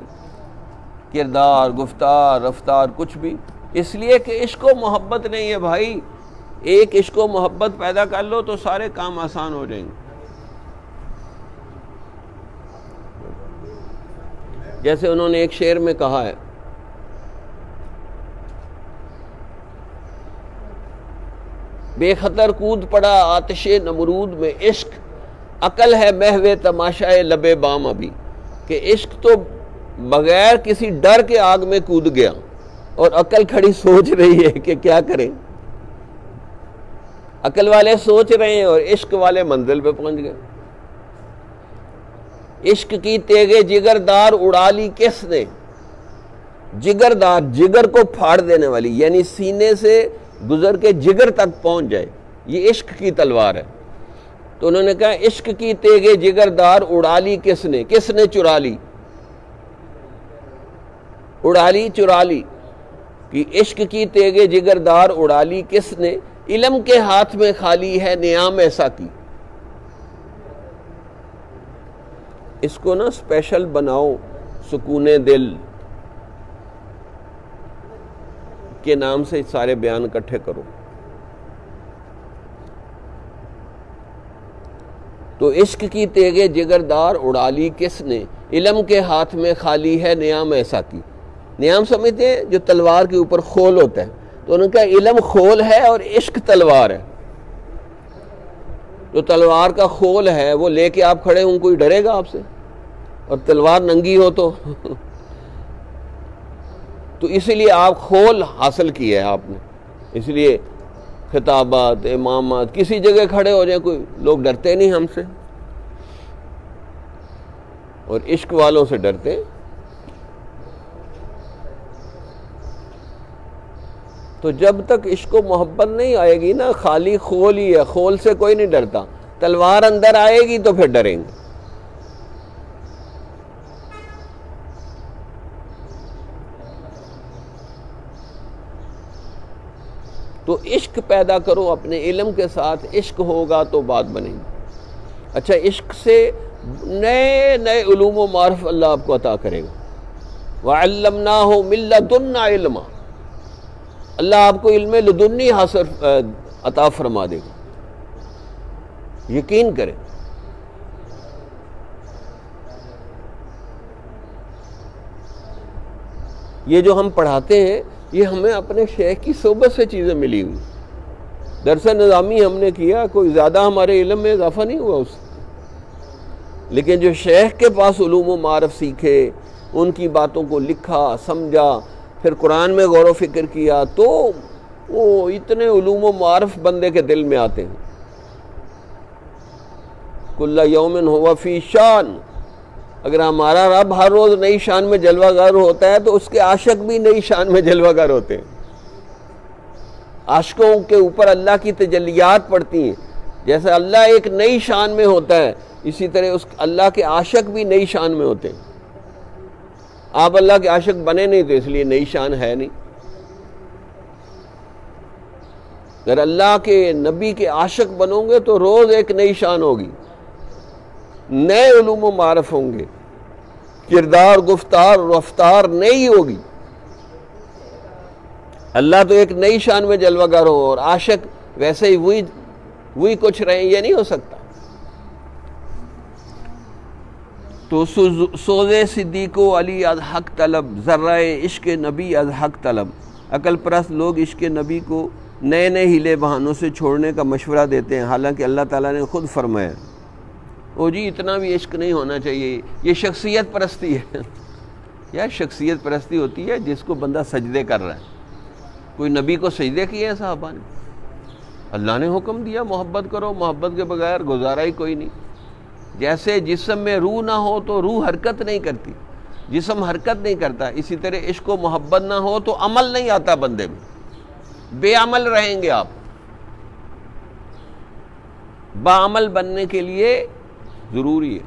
کردار، گفتار، رفتار کچھ بھی، اس لیے کہ عشق و محبت نہیں ہے. بھائی ایک عشق و محبت پیدا کر لو تو سارے کام آسان ہو جائیں گے. جیسے انہوں نے ایک شعر میں کہا ہے، بے خطر کود پڑا آتش نمرود میں عشق، عقل ہے محو تماشائے لب بام ابھی. کہ عشق تو بغیر کسی ڈر کے آگ میں کود گیا اور عقل کھڑی سوچ رہی ہے کہ کیا کریں. عقل والے سوچ رہے ہیں اور عشق والے منزل پہ پہنچ گئے. عشق کی تیغ جگر دار اڑا لی کس نے؟ جگر دار، جگر کو پھاڑ دینے والی، یعنی سینے سے گزر کے جگر تک پہنچ جائے، یہ عشق کی تلوار ہے. تو انہوں نے کہا عشق کی تیغ جگر دار اڑا لی کس نے؟ کس نے چرا لی؟ اڑا لی، چرا لی. کہ عشق کی تیغ جگر دار اڑا لی کس نے؟ علم کے ہاتھ میں خالی ہے نیام ایسا کی. اس کو نا اسپیشل بناؤ، سکون دل کے نام سے سارے بیان اکٹھے کرو. تو عشق کی تیغ جگر دار اڑا لی کس نے، علم کے ہاتھ میں خالی ہے نیام ایسا کی. نیام سمجھتے ہیں جو تلوار کے اوپر خول ہوتا ہے. تو انہوں نے کہا علم خول ہے اور عشق تلوار ہے. جو تلوار کا خول ہے وہ لے کے آپ کھڑے ہوں، کوئی ڈرے گا آپ سے؟ اور تلوار ننگی ہو تو تو اسی لیے آپ خول حاصل کیا ہے آپ نے. اس لیے خطابات، امامات، کسی جگہ کھڑے ہو جائیں کوئی لوگ ڈرتے نہیں ہم سے، اور عشق والوں سے ڈرتے. تو جب تک عشق و محبت نہیں آئے گی نا، خالی خول ہی ہے، خول سے کوئی نہیں ڈرتا. تلوار اندر آئے گی تو پھر ڈریں گے. تو عشق پیدا کرو اپنے علم کے ساتھ، عشق ہوگا تو بات بنے گی. اچھا، عشق سے نئے نئے علوم و معرف اللہ آپ کو عطا کرے گا. وَعَلَّمْنَاهُ مِن لَّدُنَّا عِلْمًا، اللہ آپ کو علم لدنی حاصل عطا فرما دے گا. یقین کریں. یہ جو ہم پڑھاتے ہیں یہ ہمیں اپنے شیخ کی صحبت سے چیزیں ملی ہوئی. درس نظامی ہم نے کیا، کوئی زیادہ ہمارے علم میں اضافہ نہیں ہوا اس سے. لیکن جو شیخ کے پاس علوم و معرف سیکھے، ان کی باتوں کو لکھا، سمجھا، پھر قرآن میں غور و فکر کیا، تو وہ اتنے علوم و معرف بندے کے دل میں آتے ہیں. کل یوم ہوا فی شان. اگر ہمارا رب ہر روز نئی شان میں جلوہ گر ہوتا ہے تو اس کے عاشق بھی نئی شان میں جلوہ گر ہوتے ہیں. عاشقوں کے اوپر اللہ کی تجلیات پڑتی ہیں. جیسے اللہ ایک نئی شان میں ہوتا ہے، اسی طرح اس اللہ کے عاشق بھی نئی شان میں ہوتے ہیں. آپ اللہ کے عاشق بنے نہیں تو اس لیے نئی شان ہے نہیں. اگر اللہ کے نبی کے عاشق بنو گے تو روز ایک نئی شان ہوگی، نئے علوم و معارف ہوں گے، کردار، گفتار، رفتار نئی ہوگی۔ اللہ تو ایک نئی شان میں جلوہ گر ہو اور عاشق ویسے ہی وہی کچھ رہیں، یہ نہیں ہو سکتا۔ تو سوز صدیق و علی از حق طلب، ذرہ عشق نبی از حق طلب۔ عقل پرست لوگ عشق نبی کو نئے نئے ہیلے بہانوں سے چھوڑنے کا مشورہ دیتے ہیں، حالانکہ اللہ تعالیٰ نے خود فرمایا او جی اتنا بھی عشق نہیں ہونا چاہیے، یہ شخصیت پرستی ہے۔ یا شخصیت پرستی ہوتی ہے جس کو بندہ سجدے کر رہا ہے۔ کوئی نبی کو سجدے کیے ہیں صحابہ نے؟ اللہ نے حکم دیا محبت کرو، محبت کے بغیر گزارا ہی کوئی نہیں۔ جیسے جسم میں روح نہ ہو تو روح حرکت نہیں کرتی، جسم حرکت نہیں کرتا، اسی طرح عشق و محبت نہ ہو تو عمل نہیں آتا بندے میں، بے عمل رہیں گے آپ۔ باعمل بننے کے لیے ضروری ہے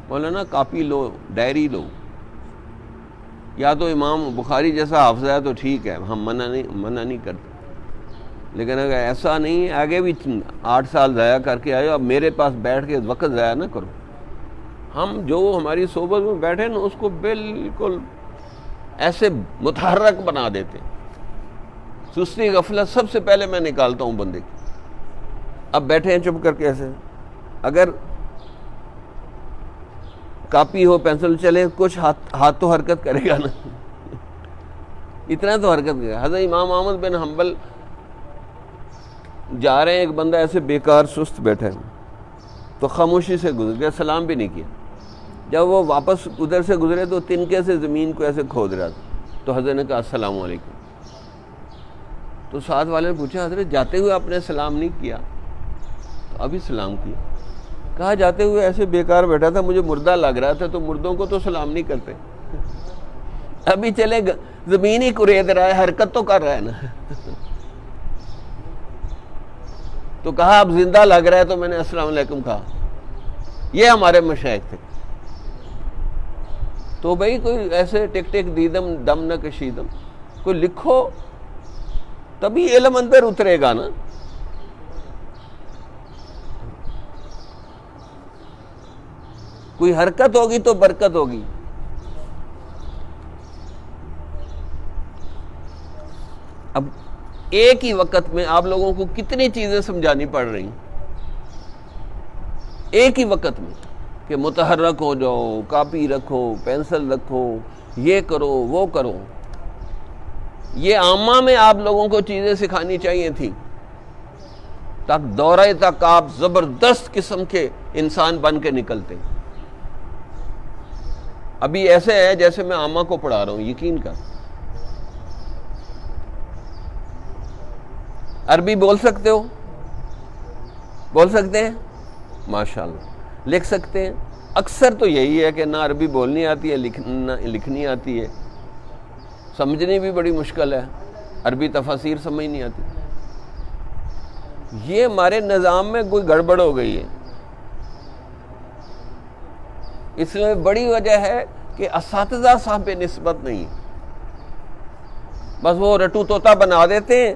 مولانا کاپی لو، ڈائری لو، یا تو امام بخاری جیسا حافظ ہے تو ٹھیک ہے، ہم منع نہیں کرتے، لیکن اگر ایسا نہیں، آگے بھی 8 سال ضائع کر کے آئے، اب میرے پاس بیٹھ کے وقت ضائع نہ کرو۔ ہم جو ہماری صحبت میں بیٹھے نا اس کو بالکل ایسے متحرک بنا دیتے، سستی غفلت سب سے پہلے میں نکالتا ہوں بندے کی۔ اب بیٹھے ہیں چپ کر کے ایسے، اگر کاپی ہو پینسل چلے کچھ ہاتھ تو حرکت کرے گا نا، اتنا تو حرکت کرے گا۔ حضرت امام احمد بن حنبل جا رہے ہیں، ایک بندہ ایسے بیکار سست بیٹھا ہے تو خاموشی سے گزر گیا، سلام بھی نہیں کیا۔ جب وہ واپس ادھر سے گزرے تو تنکے سے زمین کو ایسے کھود رہا تھا، تو حضرت نے کہا السلام علیکم۔ تو ساتھ والے نے پوچھا حضرت جاتے ہوئے آپ نے سلام نہیں کیا؟ تو ابھی سلام کیا۔ کہا جاتے ہوئے ایسے بیکار بیٹھا تھا، مجھے مردہ لگ رہا تھا، تو مردوں کو تو سلام نہیں کرتے، ابھی چلے زمین ہی کرید رہا ہے، حرکت تو کر رہا ہے نا۔ تو کہا اب زندہ لگ رہا ہے تو میں نے السلام علیکم کہا۔ یہ ہمارے مشائخ تھے۔ تو بھئی کوئی ایسے ٹک ٹک دیدم دم نہ کشیدم، کوئی لکھو تبھی علم اندر اترے گا نا۔ کوئی حرکت ہوگی تو برکت ہوگی۔ اب ایک ہی وقت میں آپ لوگوں کو کتنی چیزیں سمجھانی پڑ رہی ہیں، ایک ہی وقت میں، کہ متحرک ہو جاؤ، کاپی رکھو، پینسل رکھو، یہ کرو وہ کرو۔ یہ عامہ میں آپ لوگوں کو چیزیں سکھانی چاہیے تھیں تاکہ دورہ تک آپ زبردست قسم کے انسان بن کے نکلتے۔ ابھی ایسے ہے جیسے میں عامہ کو پڑھا رہا ہوں، یقین کر۔ عربی بول سکتے ہو؟ بول سکتے ہیں؟ ماشاءاللہ۔ لکھ سکتے ہیں؟ اکثر تو یہی ہے کہ نہ عربی بولنی آتی ہے، لکھنی آتی ہے، سمجھنی بھی بڑی مشکل ہے، عربی تفاسیر سمجھ نہیں آتی۔ یہ ہمارے نظام میں کوئی گڑبڑ ہو گئی ہے۔ اس میں بڑی وجہ ہے کہ اساتذہ صاحب پہ نسبت نہیں، بس وہ رٹو طوطا بنا دیتے ہیں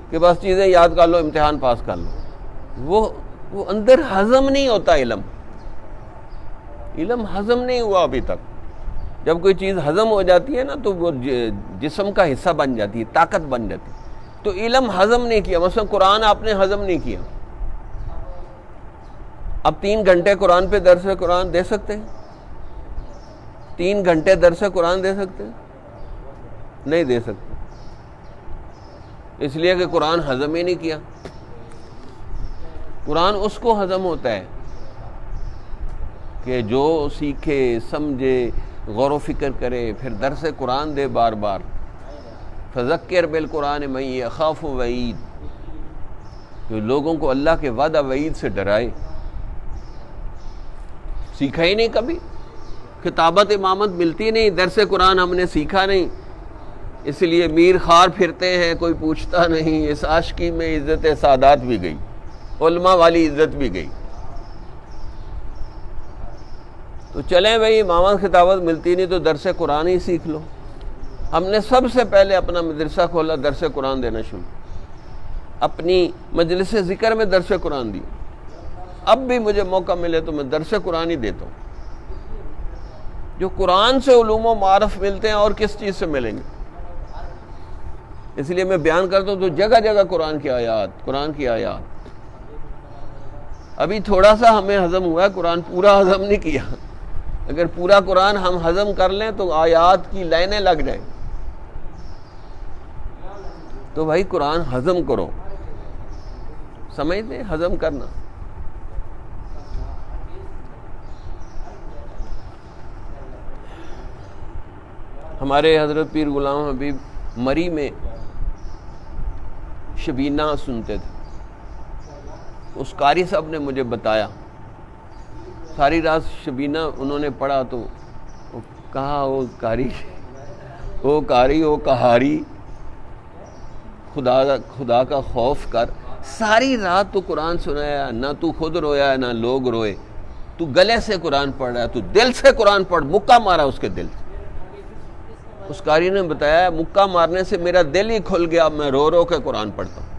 کہ بس چیزیں یاد کر لو، امتحان پاس کر لو۔ وہ اندر ہضم نہیں ہوتا، علم ہضم نہیں ہوا ابھی تک۔ جب کوئی چیز ہضم ہو جاتی ہے نا تو وہ جسم کا حصہ بن جاتی ہے، طاقت بن جاتی ہے۔ تو علم ہضم نہیں کیا، مثلا قرآن آپ نے ہضم نہیں کیا۔ اب 3 گھنٹے قرآن پہ درس قرآن دے سکتے ہیں؟ 3 گھنٹے درس قرآن دے سکتے ہیں؟ نہیں دے سکتے، اس لیے کہ قرآن ہضم ہی نہیں کیا۔ قرآن اس کو ہضم ہوتا ہے کہ جو سیکھے، سمجھے، غور و فکر کرے، پھر درس قرآن دے بار بار۔ فذکر بالقرآن من یخاف وعید، جو لوگوں کو اللہ کے وعدہ وعید سے ڈرائے۔ سیکھا ہی نہیں کبھی، خطابت امامت ملتی نہیں، درس قرآن ہم نے سیکھا نہیں، اس لیے میر خار پھرتے ہیں، کوئی پوچھتا نہیں۔ اس عاشقی میں عزت سادات بھی گئی، علماء والی عزت بھی گئی۔ تو چلیں بھئی امامت خطابت ملتی نہیں تو درس قرآن ہی سیکھ لو۔ ہم نے سب سے پہلے اپنا مدرسہ کھولا، درس قرآن دینا شروع۔ اپنی مجلس ذکر میں درس قرآن دی، اب بھی مجھے موقع ملے تو میں درس قرآن ہی دیتا ہوں۔ جو قرآن سے علوم و معارف ملتے ہیں اور کس چیز سے ملیں گے؟ اس لیے میں بیان کرتا ہوں تو جگہ جگہ قرآن کی آیات۔ ابھی تھوڑا سا ہمیں ہضم ہوا ہے، قرآن پورا ہضم نہیں کیا۔ اگر پورا قرآن ہم ہضم کر لیں تو آیات کی لائنیں لگ جائیں۔ تو بھائی قرآن ہضم کرو، سمجھتے ہیں ہضم کرنا۔ ہمارے حضرت پیر غلام حبیب مری میں شبینہ سنتے تھے، اس قاری صاحب نے مجھے بتایا، ساری رات شبینہ انہوں نے پڑھا تو کہا او کہاری خدا کا خوف کر، ساری رات تو قرآن سنایا، نہ تو خود رویا نہ لوگ روئے، تو گلے سے قرآن پڑھ رہا ہے، تو دل سے قرآن پڑھ، مکہ مارا اس کے دل سے۔ اس قاری نے بتایا مکہ مارنے سے میرا دل ہی کھل گیا، میں رو رو کے قرآن پڑھتا ہوں۔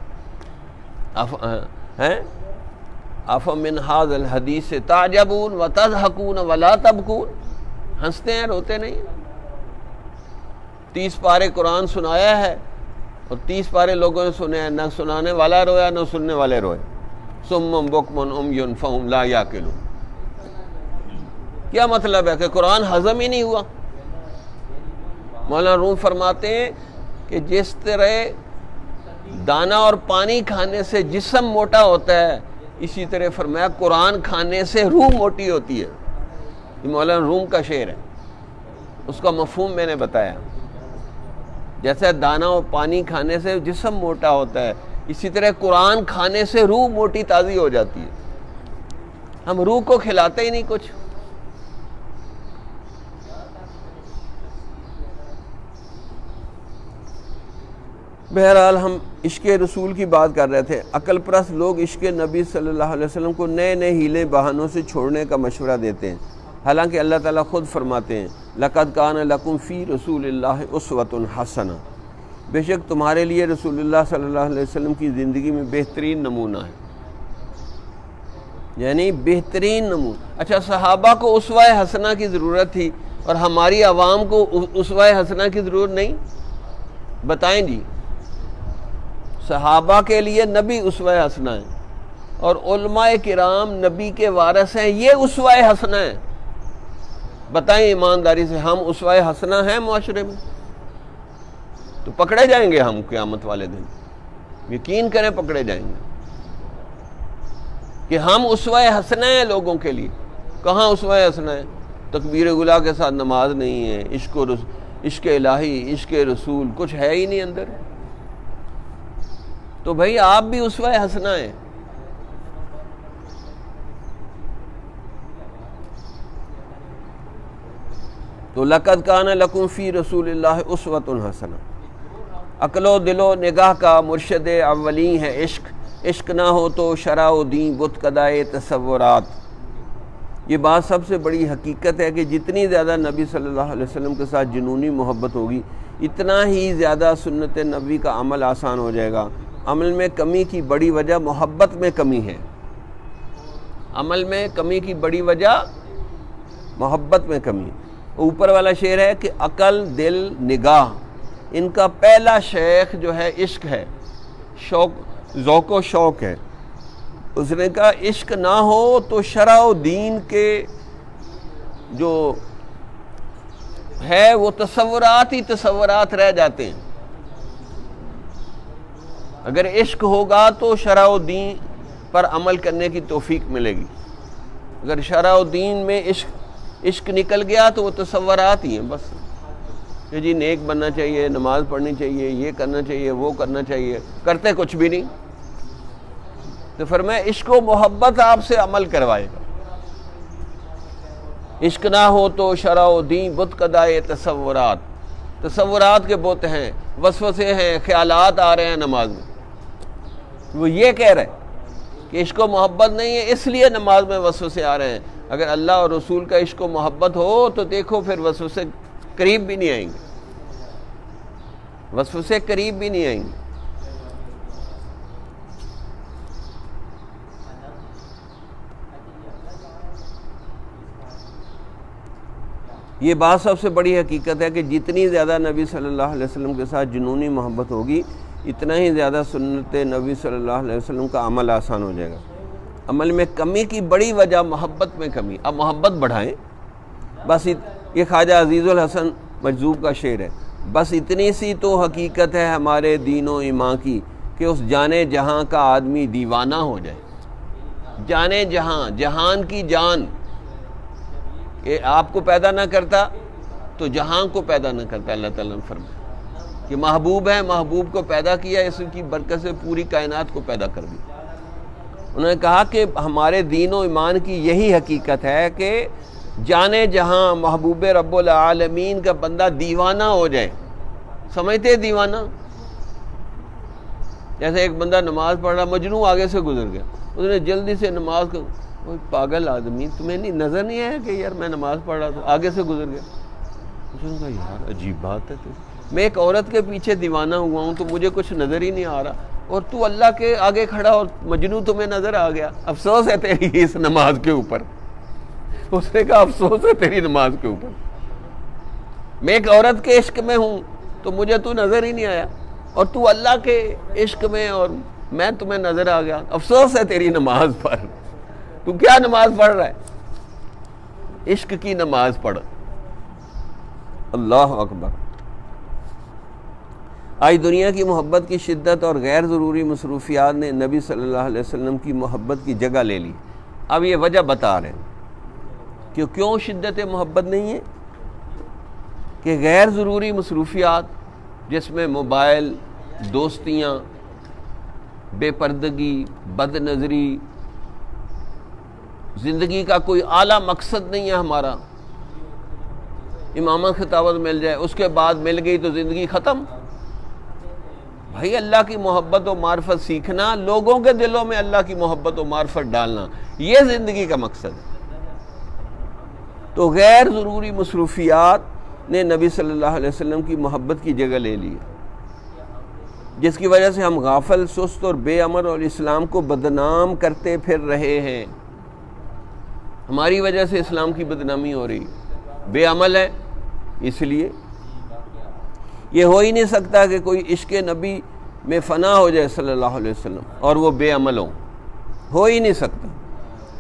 افمن ھذا الحدیث تعجبون وتضحکون ولا تبکون، ہنستے ہیں روتے نہیں۔ 30 پارے قرآن سنایا ہے اور 30 پارے لوگوں نے سنے ہیں، نہ سنانے والا رویا نہ سننے والے روئے۔ صم بکم عمی فہم لا یعقلون۔ کیا مطلب ہے کہ قرآن ہضم ہی نہیں ہوا؟ مولانا روم فرماتے ہیں کہ جس طرح دانا اور پانی کھانے سے جسم موٹا ہوتا ہے، اسی طرح فرمایا قرآن کھانے سے روح موٹی ہوتی ہے۔ یہ مولانا روم کا شعر ہے، اس کا مفہوم میں نے بتایا۔ جیسے دانا اور پانی کھانے سے جسم موٹا ہوتا ہے، اسی طرح قرآن کھانے سے روح موٹی تازی ہو جاتی ہے۔ ہم روح کو کھلاتے ہی نہیں کچھ۔ بہرحال ہم عشق رسول کی بات کر رہے تھے۔ عقل پرست لوگ عشق نبی صلی اللہ علیہ وسلم کو نئے نئے ہیلے بہانوں سے چھوڑنے کا مشورہ دیتے ہیں، حالانکہ اللہ تعالیٰ خود فرماتے ہیں لَقَدْ كَانَ لَكُمْ فِي رَسُولِ اللَّهِ أُسْوَةٌ حَسَنَةٌ، بے شک تمہارے لیے رسول اللہ صلی اللہ علیہ وسلم کی زندگی میں بہترین نمونہ ہے، یعنی بہترین نمونہ۔ اچھا، صحابہ کو اسوہ حسنہ کی ضرورت تھی اور ہماری عوام کو اسوہ حسنہ کی ضرورت نہیں؟ بتائیں جی۔ صحابہ کے لیے نبی اسوہ حسنہ ہے اور علماء کرام نبی کے وارث ہیں، یہ اسوہ حسنہ ہے۔ بتائیں ایمانداری سے، ہم اسوہ حسنہ ہیں معاشرے میں؟ تو پکڑے جائیں گے ہم قیامت والے دن، یقین کریں پکڑے جائیں گے کہ ہم اسوہ حسنہ ہیں لوگوں کے لیے۔ کہاں اسوہ حسنہ ہے؟ تکبیر گلا کے ساتھ نماز نہیں ہے، عشق الہی، عشق رسول کچھ ہے ہی نہیں اندر۔ تو بھائی آپ بھی اسوہ حسنہ ہیں۔ تو لقد کان لکم فی رسول اللہ اسوۃ حسنہ۔ عقل و دل و نگاہ کا مرشد اولین ہے عشق، عشق نہ ہو تو شرع و دین بت کدائے تصورات۔ یہ بات سب سے بڑی حقیقت ہے کہ جتنی زیادہ نبی صلی اللہ علیہ وسلم کے ساتھ جنونی محبت ہوگی، اتنا ہی زیادہ سنت نبی کا عمل آسان ہو جائے گا۔ عمل میں کمی کی بڑی وجہ محبت میں کمی ہے، عمل میں کمی کی بڑی وجہ محبت میں کمی۔ اوپر والا شعر ہے کہ عقل، دل، نگاہ، ان کا پہلا شیخ جو ہے عشق ہے، ذوق و شوق ہے۔ اس نے کہا عشق نہ ہو تو شرع و دین کے جو ہے وہ تصورات ہی تصورات رہ جاتے ہیں۔ اگر عشق ہوگا تو شرع و دین پر عمل کرنے کی توفیق ملے گی۔ اگر شرع و دین میں عشق نکل گیا تو وہ تصورات ہی ہیں بس، کہ جی نیک بننا چاہیے، نماز پڑھنی چاہیے، یہ کرنا چاہیے، وہ کرنا چاہیے، کرتے کچھ بھی نہیں۔ تو فرمایا عشق و محبت آپ سے عمل کروائے گا۔ عشق نہ ہو تو شرع و دین بت کدائے تصورات، تصورات کے بت ہیں، وسوسے ہیں، خیالات آ رہے ہیں نماز میں۔ وہ یہ کہہ رہے کہ عشق و محبت نہیں ہے اس لیے نماز میں وسوسے آ رہے ہیں۔ اگر اللہ اور رسول کا عشق و محبت ہو تو دیکھو پھر وسوسے قریب بھی نہیں آئیں گے، وسوسے قریب بھی نہیں آئیں گے۔ یہ بات سب سے بڑی حقیقت ہے کہ جتنی زیادہ نبی صلی اللہ علیہ وسلم کے ساتھ جنونی محبت ہوگی اتنا ہی زیادہ سنت نبی صلی اللہ علیہ وسلم کا عمل آسان ہو جائے گا. عمل میں کمی کی بڑی وجہ محبت میں کمی. اب محبت بڑھائیں. بس یہ خواجہ عزیز الحسن مجذوب کا شعر ہے. بس اتنی سی تو حقیقت ہے ہمارے دین و ایمان کی کہ اس جانے جہاں کا آدمی دیوانہ ہو جائے. جانے جہاں، جہان کی جان، یہ آپ کو پیدا نہ کرتا تو جہان کو پیدا نہ کرتا. اللہ تعالیٰ نے فرمایا کہ محبوب ہے، محبوب کو پیدا کیا، اس کی برکت سے پوری کائنات کو پیدا کر دی. انہوں نے کہا کہ ہمارے دین و ایمان کی یہی حقیقت ہے کہ جانے جہاں محبوب رب العالمین کا بندہ دیوانہ ہو جائے. سمجھتے دیوانہ؟ جیسے ایک بندہ نماز پڑھ رہا، مجنوں آگے سے گزر گیا، اس نے جلدی سے نماز کو، پاگل آدمی، تمہیں نہیں نظر نہیں آیا کہ یار میں نماز پڑھ رہا تھا، آگے سے گزر گیا. اس نے کہا یار عجیب بات ہے، میں ایک عورت کے پیچھے دیوانہ ہوا ہوں تو مجھے کچھ نظر ہی نہیں آ رہا، اور تو اللہ کے آگے کھڑا اور مجنوں تمہیں نظر آ گیا. افسوس ہے تیری اس نماز کے اوپر. اس نے کہا افسوس ہے تیری نماز کے اوپر، میں ایک عورت کے عشق میں ہوں تو مجھے تو نظر ہی نہیں آیا، اور تو اللہ کے عشق میں اور میں تمہیں نظر آ گیا. افسوس ہے تیری نماز پر. تو کیا نماز پڑھ رہا ہے؟ عشق کی نماز پڑھ. اللہ اکبر. آج دنیا کی محبت کی شدت اور غیر ضروری مصروفیات نے نبی صلی اللہ علیہ وسلم کی محبت کی جگہ لے لی. اب یہ وجہ بتا رہے ہیں کہ کیوں شدت محبت نہیں ہے. کہ غیر ضروری مصروفیات جس میں موبائل، دوستیاں، بے پردگی، بد نظری، زندگی کا کوئی اعلیٰ مقصد نہیں ہے ہمارا. امامہ خطابت مل جائے، اس کے بعد مل گئی تو زندگی ختم. بھائی اللہ کی محبت و معرفت سیکھنا، لوگوں کے دلوں میں اللہ کی محبت و معرفت ڈالنا، یہ زندگی کا مقصد ہے. تو غیر ضروری مصروفیات نے نبی صلی اللہ علیہ وسلم کی محبت کی جگہ لے لی، جس کی وجہ سے ہم غافل، سست اور بے عمل اور اسلام کو بدنام کرتے پھر رہے ہیں. ہماری وجہ سے اسلام کی بدنامی ہو رہی. بے عمل ہے، اس لیے یہ ہو ہی نہیں سکتا کہ کوئی عشق نبی میں فنا ہو جائے صلی اللہ علیہ وسلم اور وہ بے عمل ہو ہی نہیں سکتا.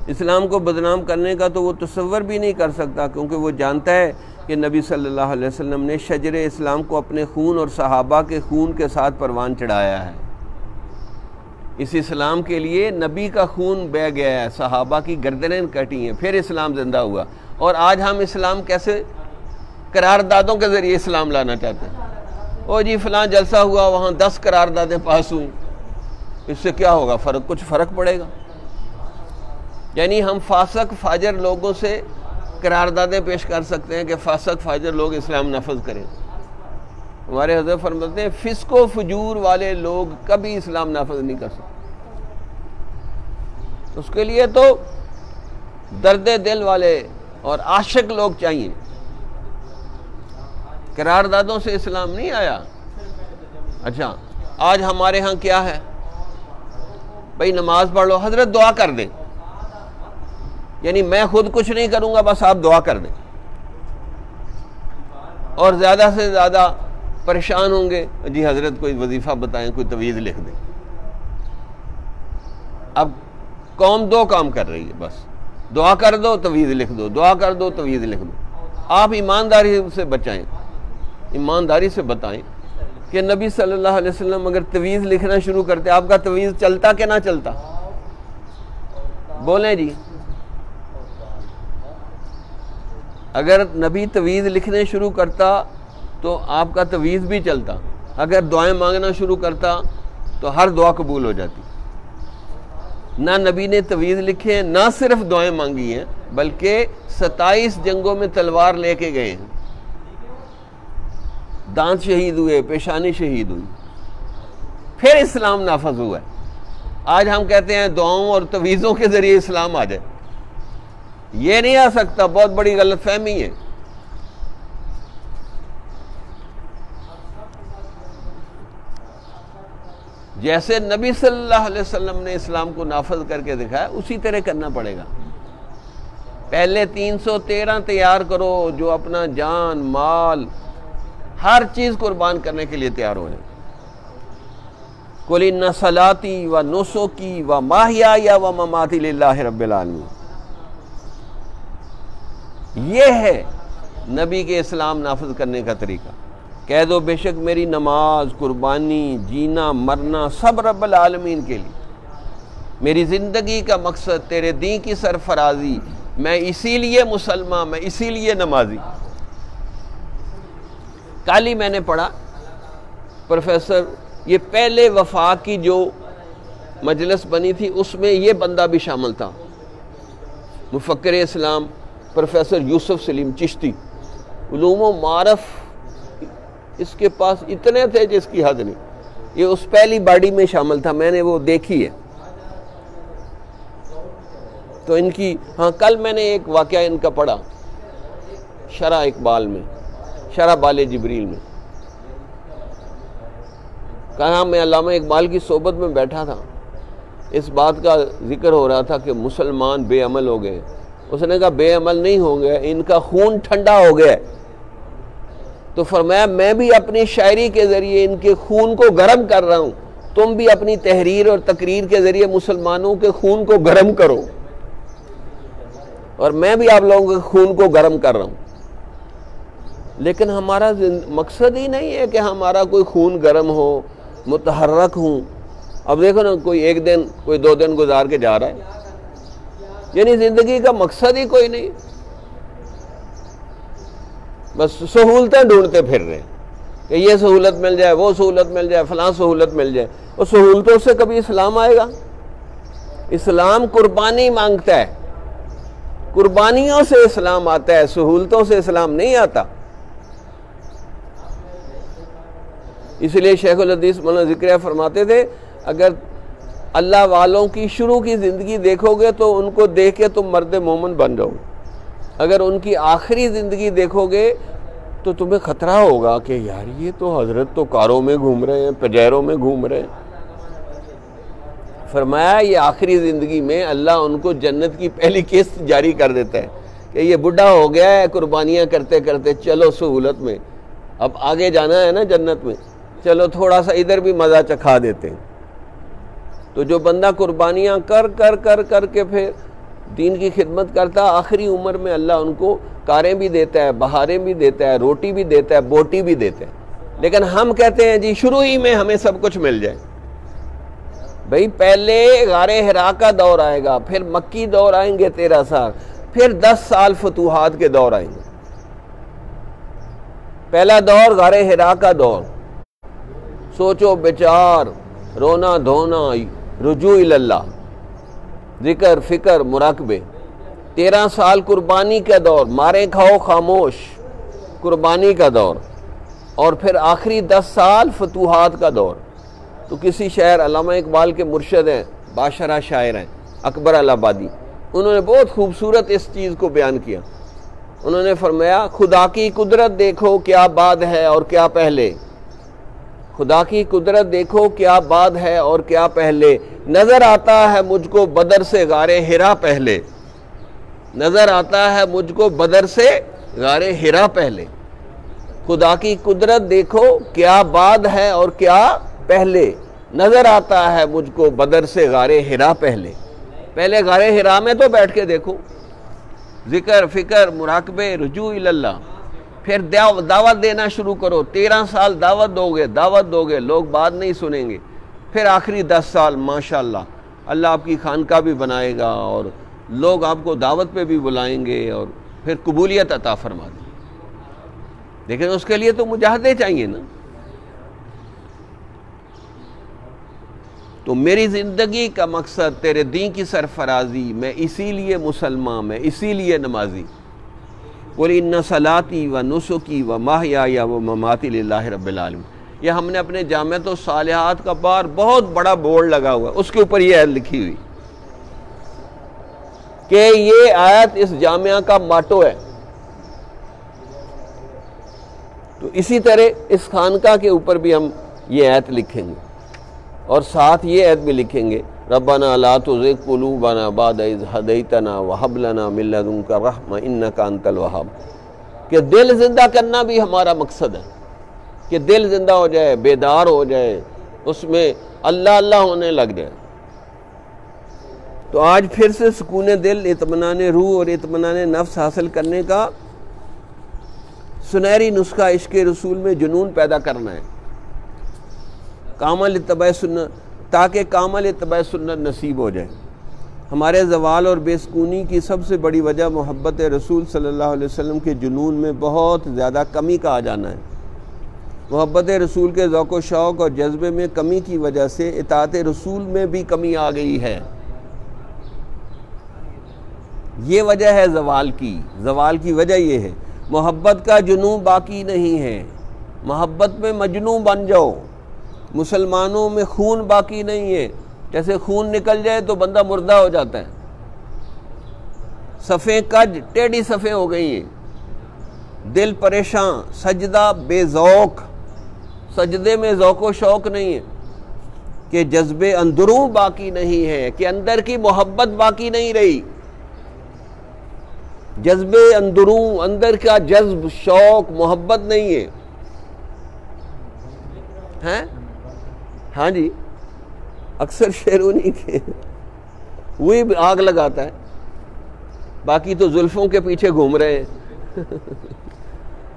اسلام کو بدنام کرنے کا تو وہ تصور بھی نہیں کر سکتا، کیونکہ وہ جانتا ہے کہ نبی صلی اللہ علیہ وسلم نے شجر اسلام کو اپنے خون اور صحابہ کے خون کے ساتھ پروان چڑھایا ہے. اس اسلام کے لیے نبی کا خون بہہ گیا ہے، صحابہ کی گردنیں کٹی ہیں، پھر اسلام زندہ ہوا. اور آج ہم اسلام کیسے قراردادوں کے ذریعے اسلام لانا چاہتے ہیں. او جی فلاں جلسہ ہوا، وہاں 10 قراردادیں پاس ہوئیں، اس سے کیا ہوگا؟ کچھ فرق پڑے گا؟ یعنی ہم فاسق فاجر لوگوں سے قراردادیں پیش کر سکتے ہیں کہ فاسق فاجر لوگ اسلام نافذ کریں. ہمارے حضرت فرماتے ہیں فسق و فجور والے لوگ کبھی اسلام نافذ نہیں کر سکتے. اس کے لیے تو درد دل والے اور عاشق لوگ چاہیے. قراردادوں سے اسلام نہیں آیا. اچھا آج ہمارے ہاں کیا ہے؟ بھئی نماز پڑھ لو، حضرت دعا کر دیں. یعنی میں خود کچھ نہیں کروں گا، بس آپ دعا کر دیں. اور زیادہ سے زیادہ پریشان ہوں گے، جی حضرت کوئی وظیفہ بتائیں، کوئی تویز لکھ دیں. اب قوم 2 کام کر رہی ہے، بس دعا کر دو تویز لکھ دو، دعا کر دو تویز لکھ دو. آپ ایمانداری سے بچائیں، ایمانداری سے بتائیں کہ نبی صلی اللہ علیہ وسلم اگر تویز لکھنا شروع کرتے، آپ کا تویز چلتا کہ نہ چلتا؟ بولیں جی. اگر نبی تویز لکھنے شروع کرتا تو آپ کا تویز بھی چلتا. اگر دعائیں مانگنا شروع کرتا تو ہر دعا قبول ہو جاتی. نہ نبی نے تویز لکھے، نہ صرف دعائیں مانگی ہیں، بلکہ 27 جنگوں میں تلوار لے کے گئے ہیں. دانت شہید ہوئے، پیشانی شہید ہوئی، پھر اسلام نافذ ہوا ہے. آج ہم کہتے ہیں دعاؤں اور تویزوں کے ذریعے اسلام آ جائے. یہ نہیں آ سکتا، بہت بڑی غلط فہمی ہے. جیسے نبی صلی اللہ علیہ وسلم نے اسلام کو نافذ کر کے دکھایا، اسی طرح کرنا پڑے گا. پہلے 313 تیار کرو جو اپنا جان مال ہر چیز قربان کرنے کے لیے تیار ہو جائیں. قل ان صلاتی و نسکی و محیای و مماتی للہ رب العالمین. یہ ہے نبی کے اسلام نافذ کرنے کا طریقہ. کہہ دو بے شک میری نماز، قربانی، جینا مرنا سب رب العالمین کے لیے. میری زندگی کا مقصد تیرے دین کی سرفرازی، میں اسی لیے مسلمان، میں اسی لیے نمازی. کل ہی میں نے پڑھا پروفیسر، یہ پہلے وفاق کی جو مجلس بنی تھی اس میں یہ بندہ بھی شامل تھا، مفکر اسلام پروفیسر یوسف سلیم چشتی. علوم و معارف اس کے پاس اتنے تھے جس کی حد نہیں. یہ اس پہلی باڈی میں شامل تھا، میں نے وہ دیکھی ہے. تو ان کی کل میں نے ایک واقعہ ان کا پڑھا شرح اقبال میں، شرح بال جبریل میں. کہا میں علامہ اقبال کی صحبت میں بیٹھا تھا، اس بات کا ذکر ہو رہا تھا کہ مسلمان بے عمل ہو گئے. اس نے کہا بے عمل نہیں ہو گئے، ان کا خون ٹھنڈا ہو گیا. تو فرمایا میں بھی اپنی شاعری کے ذریعے ان کے خون کو گرم کر رہا ہوں، تم بھی اپنی تحریر اور تقریر کے ذریعے مسلمانوں کے خون کو گرم کرو، اور میں بھی آپ لوگوں کے خون کو گرم کر رہا ہوں. لیکن ہمارا مقصد ہی نہیں ہے کہ ہمارا کوئی خون گرم ہو، متحرک ہوں. اب دیکھو نا، کوئی ایک دن کوئی 2 دن گزار کے جا رہا ہے، یعنی زندگی کا مقصد ہی کوئی نہیں، بس سہولتیں ڈھونڈتے پھر رہے ہیں کہ یہ سہولت مل جائے، وہ سہولت مل جائے، فلاں سہولت مل جائے. اور سہولتوں سے کبھی اسلام آئے گا؟ اسلام قربانی مانگتا ہے، قربانیوں سے اسلام آتا ہے، سہولتوں سے اسلام نہیں آتا. اس لیے شیخ الحدیث مولانا ذکریہ فرماتے تھے اگر اللہ والوں کی شروع کی زندگی دیکھو گے تو ان کو دیکھ کے تم مرد مومن بن جاؤ. اگر ان کی آخری زندگی دیکھو گے تو تمہیں خطرہ ہوگا کہ یار یہ تو حضرت تو کاروں میں گھوم رہے ہیں، پجیروں میں گھوم رہے ہیں. فرمایا یہ آخری زندگی میں اللہ ان کو جنت کی پہلی قسط جاری کر دیتا ہے کہ یہ بڈھا ہو گیا ہے قربانیاں کرتے کرتے، چلو سہولت میں، اب آگے جانا ہے نا جنت میں، چلو تھوڑا سا ادھر بھی مزہ چکھا دیتے ہیں. تو جو بندہ قربانیاں کر کر کر کر کے پھر دین کی خدمت کرتا، آخری عمر میں اللہ ان کو کاریں بھی دیتا ہے، بہاریں بھی دیتا ہے، روٹی بھی دیتا ہے، بوٹی بھی دیتا ہے. لیکن ہم کہتے ہیں جی شروع ہی میں ہمیں سب کچھ مل جائے. بھئی پہلے غار حرا کا دور آئے گا، پھر مکی دور آئیں گے 13 سال، پھر 10 سال فتوحات کے دور آئیں گے. پہلا دور غار حرا کا دور، سوچو بچار، رونا دھونا، رجوع اللہ، ذکر فکر مراقبے. 13 سال قربانی کا دور، مارے کھاؤ خاموش، قربانی کا دور. اور پھر آخری 10 سال فتوحات کا دور. تو کسی شاعر، علامہ اقبال کے مرشد ہیں، باشرہ شاعر ہیں، اکبر الہآبادی، انہوں نے بہت خوبصورت اس چیز کو بیان کیا. انہوں نے فرمایا خدا کی قدرت دیکھو کیا بعد ہے اور کیا پہلے. خدا کی قدرت دیکھو کیا بعد ہے اور کیا پہلے. نظر آتا ہے مجھ کو بدر سے غار حرا پہلے. نظر آتا ہے مجھ کو بدر سے غار حرا پہلے. خدا کی قدرت دیکھو کیا بعد ہے اور کیا پہلے. نظر آتا ہے مجھ کو بدر سے غار حرا پہلے. پہلے غار حرا میں تو بیٹھ کے دیکھو، ذکر فکر مراقبے رجوع اللہ. پھر دعوت دینا شروع کرو. 13 سال دعوت دو گے، لوگ بات نہیں سنیں گے. پھر آخری 10 سال ماشاءاللہ اللہ آپ کی خانقاہ بھی بنائے گا اور لوگ آپ کو دعوت پہ بھی بلائیں گے اور پھر قبولیت عطا فرما دیں. لیکن اس کے لیے تو مجاہدے چاہیے نا. تو میری زندگی کا مقصد تیرے دین کی سرفرازی، میں اسی لیے مسلمان، میں اسی لیے نمازی. قل ان صلاتی و نسکی و محیای و مماتی للہ رب العالمین. یہ ہم نے اپنے جامعۃ الصالحات کا باہر بہت بڑا بورڈ لگا ہوا ہے، اس کے اوپر یہ آیت لکھی ہوئی کہ یہ آیت اس جامعہ کا ماٹو ہے. تو اسی طرح اس خانقاہ کے اوپر بھی ہم یہ آیت لکھیں گے اور ساتھ یہ آیت بھی لکھیں گے ربنا لا تزغ قلوبنا بعد اذ ہدیتنا وہب لنا من لدنک رحمۃ انک انت الوہاب، کہ دل زندہ کرنا بھی ہمارا مقصد ہے، کہ دل زندہ ہو جائے، بیدار ہو جائے، اس میں اللہ اللہ ہونے لگ جائے۔ تو آج پھر سے سکون دل، اطمینان روح اور اطمینان نفس حاصل کرنے کا سنہری نسخہ عشق رسول میں جنون پیدا کرنا ہے، کامل اتباع سنت، تاکہ کامل اتباع سنت نصیب ہو جائے۔ ہمارے زوال اور بے سکونی کی سب سے بڑی وجہ محبت رسول صلی اللہ علیہ وسلم کے جنون میں بہت زیادہ کمی کا آ جانا ہے۔ محبت رسول کے ذوق و شوق اور جذبے میں کمی کی وجہ سے اطاعت رسول میں بھی کمی آ گئی ہے۔ یہ وجہ ہے زوال کی وجہ یہ ہے، محبت کا جنون باقی نہیں ہے، محبت میں مجنون بن جاؤ۔ مسلمانوں میں خون باقی نہیں ہے، جیسے خون نکل جائے تو بندہ مردہ ہو جاتا ہے، صفیں کج ٹیڑھی صفیں ہو گئی ہیں، دل پریشان، سجدہ بے ذوق، سجدے میں ذوق و شوق نہیں ہے، کہ جذبے اندروں باقی نہیں ہے، کہ اندر کی محبت باقی نہیں رہی، جذبے اندروں، اندر کا جذب، شوق، محبت نہیں ہے۔ ہیں؟ ہاں جی، اکثر شیرونی کے وہی آگ لگاتا ہے، باقی تو زلفوں کے پیچھے گھوم رہے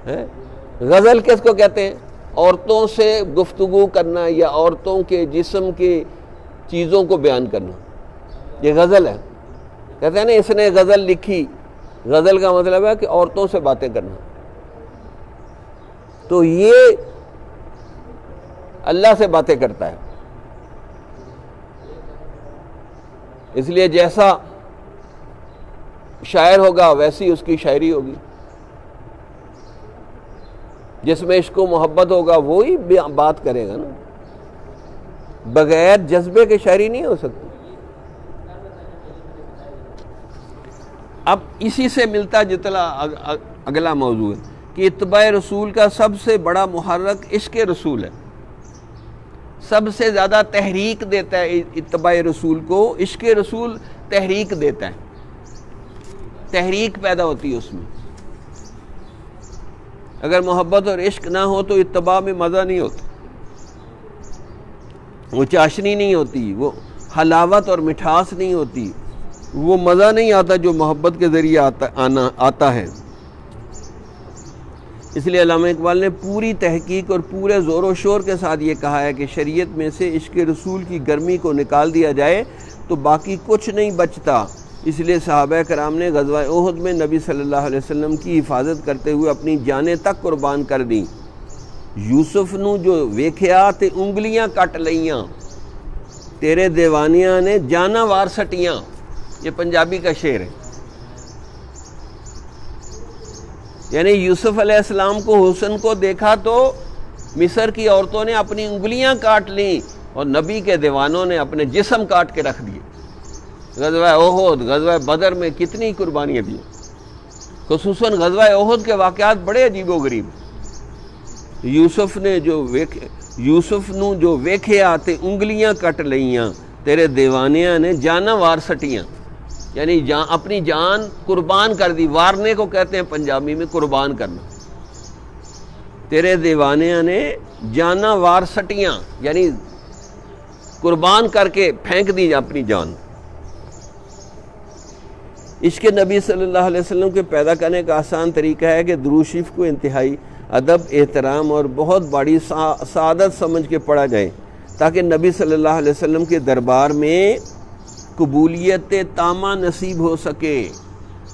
ہیں۔ غزل کس کو کہتے ہیں؟ عورتوں سے گفتگو کرنا یا عورتوں کے جسم کی چیزوں کو بیان کرنا، یہ غزل ہے۔ کہتے ہیں نا اس نے غزل لکھی، غزل کا مطلب ہے کہ عورتوں سے باتیں کرنا۔ تو یہ اللہ سے باتیں کرتا ہے، اس لیے جیسا شاعر ہوگا ویسی اس کی شاعری ہوگی، جس میں عشق و محبت ہوگا وہی بات کرے گا نا، بغیر جذبے کے شاعری نہیں ہو سکتی۔ اب اسی سے ملتا جتلا اگلا موضوع ہے کہ اتباع رسول کا سب سے بڑا محرک عشق رسول ہے، سب سے زیادہ تحریک دیتا ہے اتباع رسول کو، عشق رسول تحریک دیتا ہے، تحریک پیدا ہوتی ہے اس میں۔ اگر محبت اور عشق نہ ہو تو اتباع میں مزہ نہیں ہوتا، وہ چاشنی نہیں ہوتی، وہ حلاوت اور مٹھاس نہیں ہوتی، وہ مزہ نہیں آتا جو محبت کے ذریعے آتا ہے۔ اس لیے علامہ اقبال نے پوری تحقیق اور پورے زور و شور کے ساتھ یہ کہا ہے کہ شریعت میں سے عشق رسول کی گرمی کو نکال دیا جائے تو باقی کچھ نہیں بچتا۔ اس لیے صحابہ کرام نے غزوہ احد میں نبی صلی اللہ علیہ وسلم کی حفاظت کرتے ہوئے اپنی جانیں تک قربان کر دیں۔ یوسف نو جو ویکھیا تے انگلیاں کٹ لئیاں، تیرے دیوانیاں نے جانا وار سٹیاں، یہ پنجابی کا شعر ہے۔ یعنی یوسف علیہ السلام کو حسن کو دیکھا تو مصر کی عورتوں نے اپنی انگلیاں کاٹ لیں اور نبی کے دیوانوں نے اپنے جسم کاٹ کے رکھ دیے۔ غزوہ احد، غزوہ بدر میں کتنی قربانیاں دی، خصوصاً غزوہ احد کے واقعات بڑے عجیب و غریب۔ یوسف نو جو ویکھیا تے انگلیاں کٹ لئیاں، تیرے دیوانیاں نے جانا وار سٹیاں، یعنی اپنی جان قربان کر دی۔ وارنے کو کہتے ہیں پنجابی میں قربان کرنا۔ تیرے دیوانیاں نے جانا وار سٹیاں، یعنی قربان کر کے پھینک دی اپنی جان۔ عشق نبی صلی اللہ علیہ وسلم کے پیدا کرنے کا آسان طریقہ ہے کہ درود شریف کو انتہائی ادب، احترام اور بہت بڑی سعادت سمجھ کے پڑھا جائے، تاکہ نبی صلی اللہ علیہ وسلم کے دربار میں قبولیت تامہ نصیب ہو سکے۔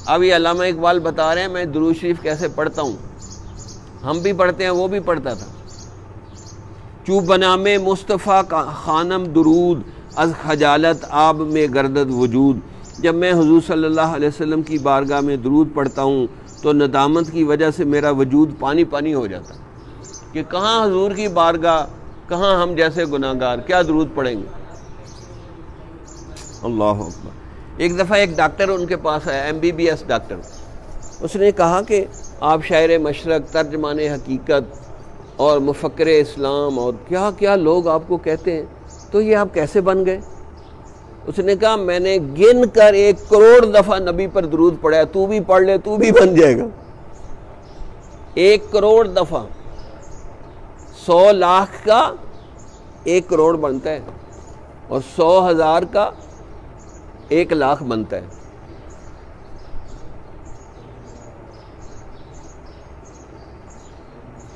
اب یہ علامہ اقبال بتا رہے ہیں میں درود شریف کیسے پڑھتا ہوں، ہم بھی پڑھتے ہیں، وہ بھی پڑھتا تھا۔ چو بنام مصطفیٰ کا خانم درود، از خجالت آب میں گردد وجود۔ جب میں حضور صلی اللہ علیہ وسلم کی بارگاہ میں درود پڑھتا ہوں تو ندامت کی وجہ سے میرا وجود پانی پانی ہو جاتا کہ کہاں حضور کی بارگاہ، کہاں ہم جیسے گناہگار کیا درود پڑھیں گے۔ اللہ اکبر۔ ایک دفعہ ایک ڈاکٹر ان کے پاس آیا، MBBS ڈاکٹر، اس نے کہا کہ آپ شاعر مشرق، ترجمان حقیقت اور مفکر اسلام اور کیا کیا لوگ آپ کو کہتے ہیں، تو یہ آپ کیسے بن گئے؟ اس نے کہا میں نے گن کر 1 کروڑ دفعہ نبی پر درود پڑھا ہے، تو بھی پڑھ لے تو بھی بن جائے گا۔ 1 کروڑ دفعہ، 100 لاکھ کا 1 کروڑ بنتا ہے، اور 100,000 کا 1 لاکھ بنتا ہے۔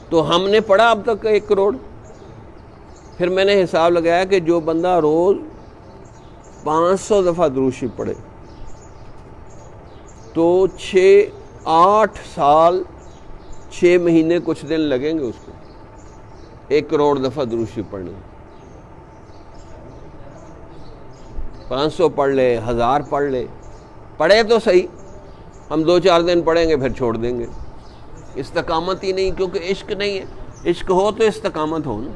تو ہم نے پڑھا اب تک 1 کروڑ۔ پھر میں نے حساب لگایا کہ جو بندہ روز 500 دفعہ درود شریف پڑھے تو 8 سال 6 مہینے کچھ دن لگیں گے اس کو 1 کروڑ دفعہ درود شریف پڑھنے۔ 500 پڑھ لے، 1000 پڑھ لے، پڑھے تو صحیح، ہم 2-4 دن پڑھیں گے پھر چھوڑ دیں گے۔ استقامت ہی نہیں، کیونکہ عشق نہیں ہے۔ عشق ہو تو استقامت ہو نا۔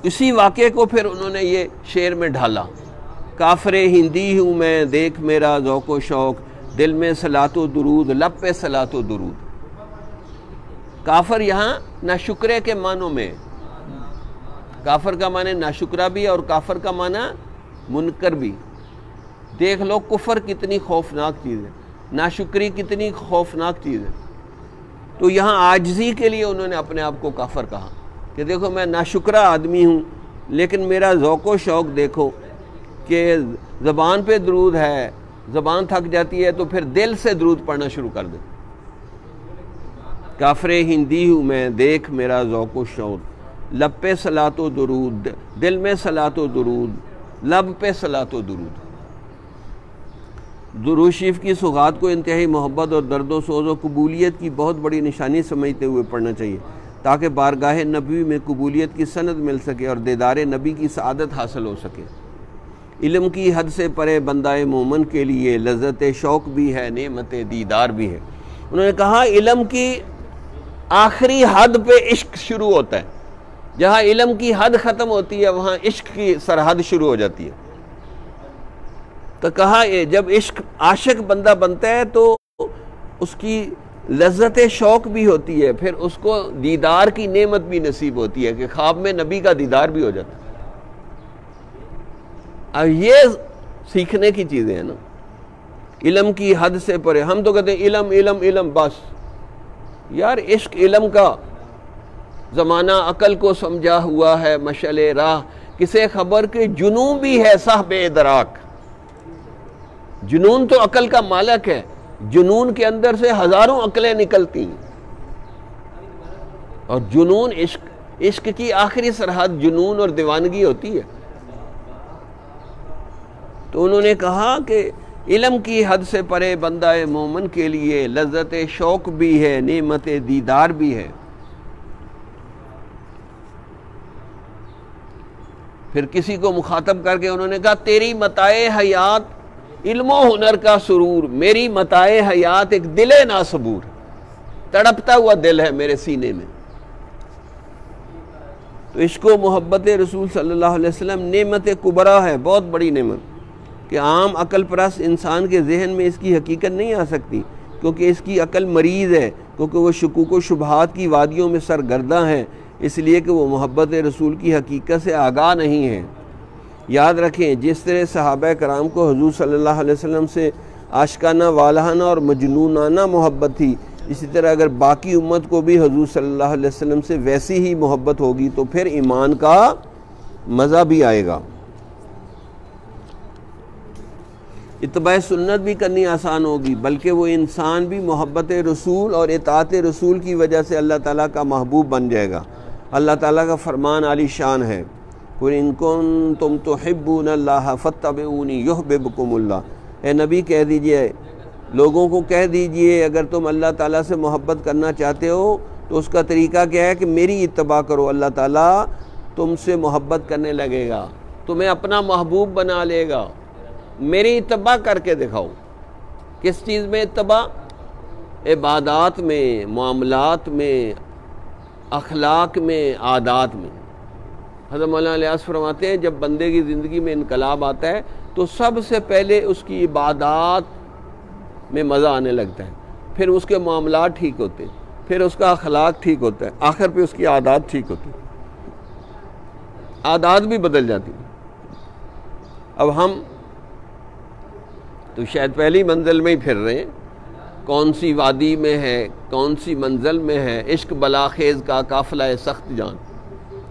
اسی واقعے کو پھر انہوں نے یہ شعر میں ڈھالا، کافر ہندی ہوں میں دیکھ میرا ذوق و شوق، دل میں صلاۃ و درود لب پہ صلاۃ و درود۔ کافر یہاں ناشکرے کے معنوں میں، کافر کا معنی ناشکرہ بھی اور کافر کا معنی منکر بھی۔ دیکھ لو کفر کتنی خوفناک چیز ہے، ناشکری کتنی خوفناک چیز ہے۔ تو یہاں عاجزی کے لیے انہوں نے اپنے آپ کو کافر کہا کہ دیکھو میں ناشکرہ آدمی ہوں، لیکن میرا ذوق و شوق دیکھو کہ زبان پہ درود ہے، زبان تھک جاتی ہے تو پھر دل سے درود پڑھنا شروع کر دے۔ کافر ہندی ہوں میں دیکھ میرا ذوق و شوق، لب پہ صلاۃ و درود، دل میں صلاۃ و درود، لب پہ صلاۃ و درود۔ درود شریف کی سوغات کو انتہائی محبت اور درد و سوز و قبولیت کی بہت بڑی نشانی سمجھتے ہوئے پڑھنا چاہیے، تاکہ بارگاہ نبی میں قبولیت کی سند مل سکے اور دیدار نبی کی سعادت حاصل ہو سکے۔ علم کی حد سے پرے بندہ مومن کے لیے لذت شوق بھی ہے، نعمت دیدار بھی ہے۔ انہوں نے کہا علم کی آخری حد پہ عشق شروع ہوتا ہے، جہاں علم کی حد ختم ہوتی ہے وہاں عشق کی سرحد شروع ہو جاتی ہے۔ تو کہا جب عشق عاشق بندہ بنتا ہے تو اس کی لذت شوق بھی ہوتی ہے، پھر اس کو دیدار کی نعمت بھی نصیب ہوتی ہے کہ خواب میں نبی کا دیدار بھی ہو جاتا ہے۔ اب یہ سیکھنے کی چیزیں ہیں نا، علم کی حد سے پرے۔ ہم تو کہتے ہیں علم علم علم بس، یار عشق علم کا زمانہ عقل کو سمجھا ہوا ہے مشعل راہ، کسے خبر کہ جنون بھی ہے صاحب ادراک۔ جنون تو عقل کا مالک ہے، جنون کے اندر سے ہزاروں عقلیں نکلتی ہیں، اور جنون عشق کی آخری سرحد جنون اور دیوانگی ہوتی ہے۔ تو انہوں نے کہا کہ علم کی حد سے پرے بندہ مومن کے لیے لذت شوق بھی ہے، نعمت دیدار بھی ہے۔ پھر کسی کو مخاطب کر کے انہوں نے کہا تیری متاع حیات علم و ہنر کا سرور، میری متاع حیات ایک دل ناصبور، تڑپتا ہوا دل ہے میرے سینے میں۔ تو عشق و محبت رسول صلی اللہ علیہ وسلم نعمت کبریٰ ہے، بہت بڑی نعمت، کہ عام عقل پرست انسان کے ذہن میں اس کی حقیقت نہیں آ سکتی، کیونکہ اس کی عقل مریض ہے، کیونکہ وہ شکوک و شبہات کی وادیوں میں سرگرداں ہے، اس لیے کہ وہ محبت رسول کی حقیقت سے آگاہ نہیں ہے۔ یاد رکھیں جس طرح صحابہ کرام کو حضور صلی اللہ علیہ وسلم سے عاشقانہ والہانہ اور مجنونانہ محبت تھی، اسی طرح اگر باقی امت کو بھی حضور صلی اللہ علیہ وسلم سے ویسی ہی محبت ہوگی تو پھر ایمان کا مزہ بھی آئے گا۔ اتباع سنت بھی کرنی آسان ہوگی، بلکہ وہ انسان بھی محبت رسول اور اطاعت رسول کی وجہ سے اللہ تعالیٰ کا محبوب بن جائے گا۔ اللہ تعالیٰ کا فرمان عالی شان ہے، قُلْ إِن كُنتُمْ تُحِبُّونَ اللَّهَ فَاتَّبِعُونِي يُحْبِبْكُمُ اللَّهُ۔ اے نبی کہہ دیجئے، لوگوں کو کہہ دیجئے اگر تم اللہ تعالیٰ سے محبت کرنا چاہتے ہو تو اس کا طریقہ کیا ہے کہ میری اتباع کرو، اللہ تعالیٰ تم سے محبت کرنے لگے گا، تمہیں اپنا محبوب بنا لے گا۔ میری اتباع کر کے دکھاؤ۔ کس چیز میں اتباع؟ عبادات میں، معاملات میں، اخلاق میں، عادات میں۔ حضرت مولانا الیاس فرماتے ہیں جب بندے کی زندگی میں انقلاب آتا ہے تو سب سے پہلے اس کی عبادات میں مزہ آنے لگتا ہے، پھر اس کے معاملات ٹھیک ہوتے ہیں، پھر اس کا اخلاق ٹھیک ہوتا ہے، آخر پہ اس کی عادات ٹھیک ہوتی ہیں۔ عادات بھی بدل جاتی ہیں۔ اب ہم تو شاید پہلی منزل میں ہی پھر رہے ہیں، کون سی وادی میں ہے، کون سی منزل میں ہے عشق بلاخیز کا قافلہ سخت جان،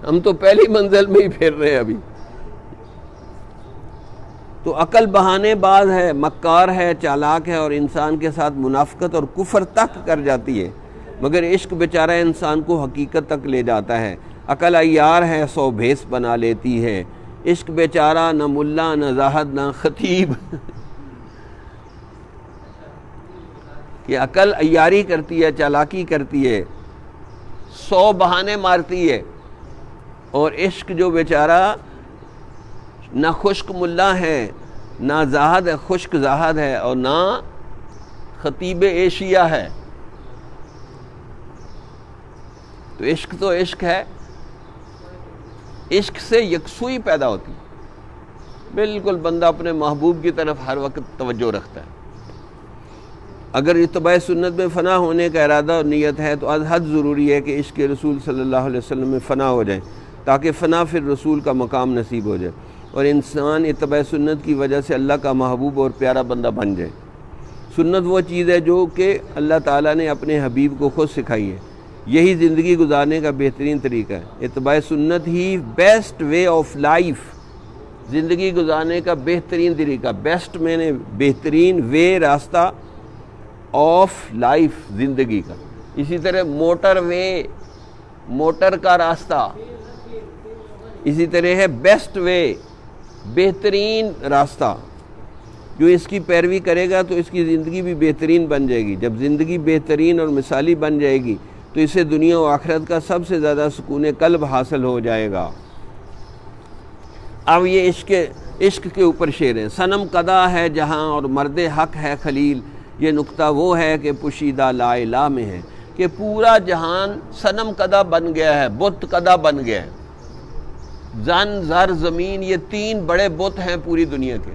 ہم تو پہلی منزل میں ہی پھر رہے ہیں ابھی۔ تو عقل بہانے باز ہے، مکار ہے، چالاک ہے، اور انسان کے ساتھ منافقت اور کفر تک کر جاتی ہے، مگر عشق بیچارہ انسان کو حقیقت تک لے جاتا ہے۔ عقل عیار ہے، 100 بھیس بنا لیتی ہے، عشق بیچارہ نہ ملا نہ زاہد نہ خطیب۔ کہ عقل عیاری کرتی ہے، چالاکی کرتی ہے، 100 بہانے مارتی ہے، اور عشق جو بیچارہ نہ خشک ملا ہے، نہ زاہد ہے، خشک زاہد ہے، اور نہ خطیب ایشیا ہے۔ تو عشق ہے، عشق سے یکسوئی پیدا ہوتی ہے، بالکل بندہ اپنے محبوب کی طرف ہر وقت توجہ رکھتا ہے۔ اگر اتباع سنت میں فنا ہونے کا ارادہ اور نیت ہے تو از حد ضروری ہے کہ عشق رسول صلی اللہ علیہ وسلم میں فنا ہو جائے، تاکہ فنا پھر رسول کا مقام نصیب ہو جائے، اور انسان اتباع سنت کی وجہ سے اللہ کا محبوب اور پیارا بندہ بن جائے۔ سنت وہ چیز ہے جو کہ اللہ تعالیٰ نے اپنے حبیب کو خود سکھائی ہے، یہی زندگی گزارنے کا بہترین طریقہ ہے۔ اتباع سنت ہی بیسٹ وے آف لائف، زندگی گزارنے کا بہترین طریقہ، بیسٹ میں نے بہترین وے، راستہ آف لائف، زندگی کا۔ اسی طرح موٹر وے، موٹر کا راستہ، اسی طرح ہے بیسٹ وے، بہترین راستہ۔ جو اس کی پیروی کرے گا تو اس کی زندگی بھی بہترین بن جائے گی۔ جب زندگی بہترین اور مثالی بن جائے گی تو اسے دنیا و آخرت کا سب سے زیادہ سکون قلب حاصل ہو جائے گا۔ اب یہ عشق کے اوپر شعر ہے۔ صنم قدا ہے جہاں اور مرد حق ہے خلیل، یہ نقطہ وہ ہے کہ پوشیدہ لا الہ میں ہے، کہ پورا جہان صنم قدا بن گیا ہے، بت قدا بن گیا ہے۔ زن، زر، زمین، یہ 3 بڑے بت ہیں پوری دنیا کے،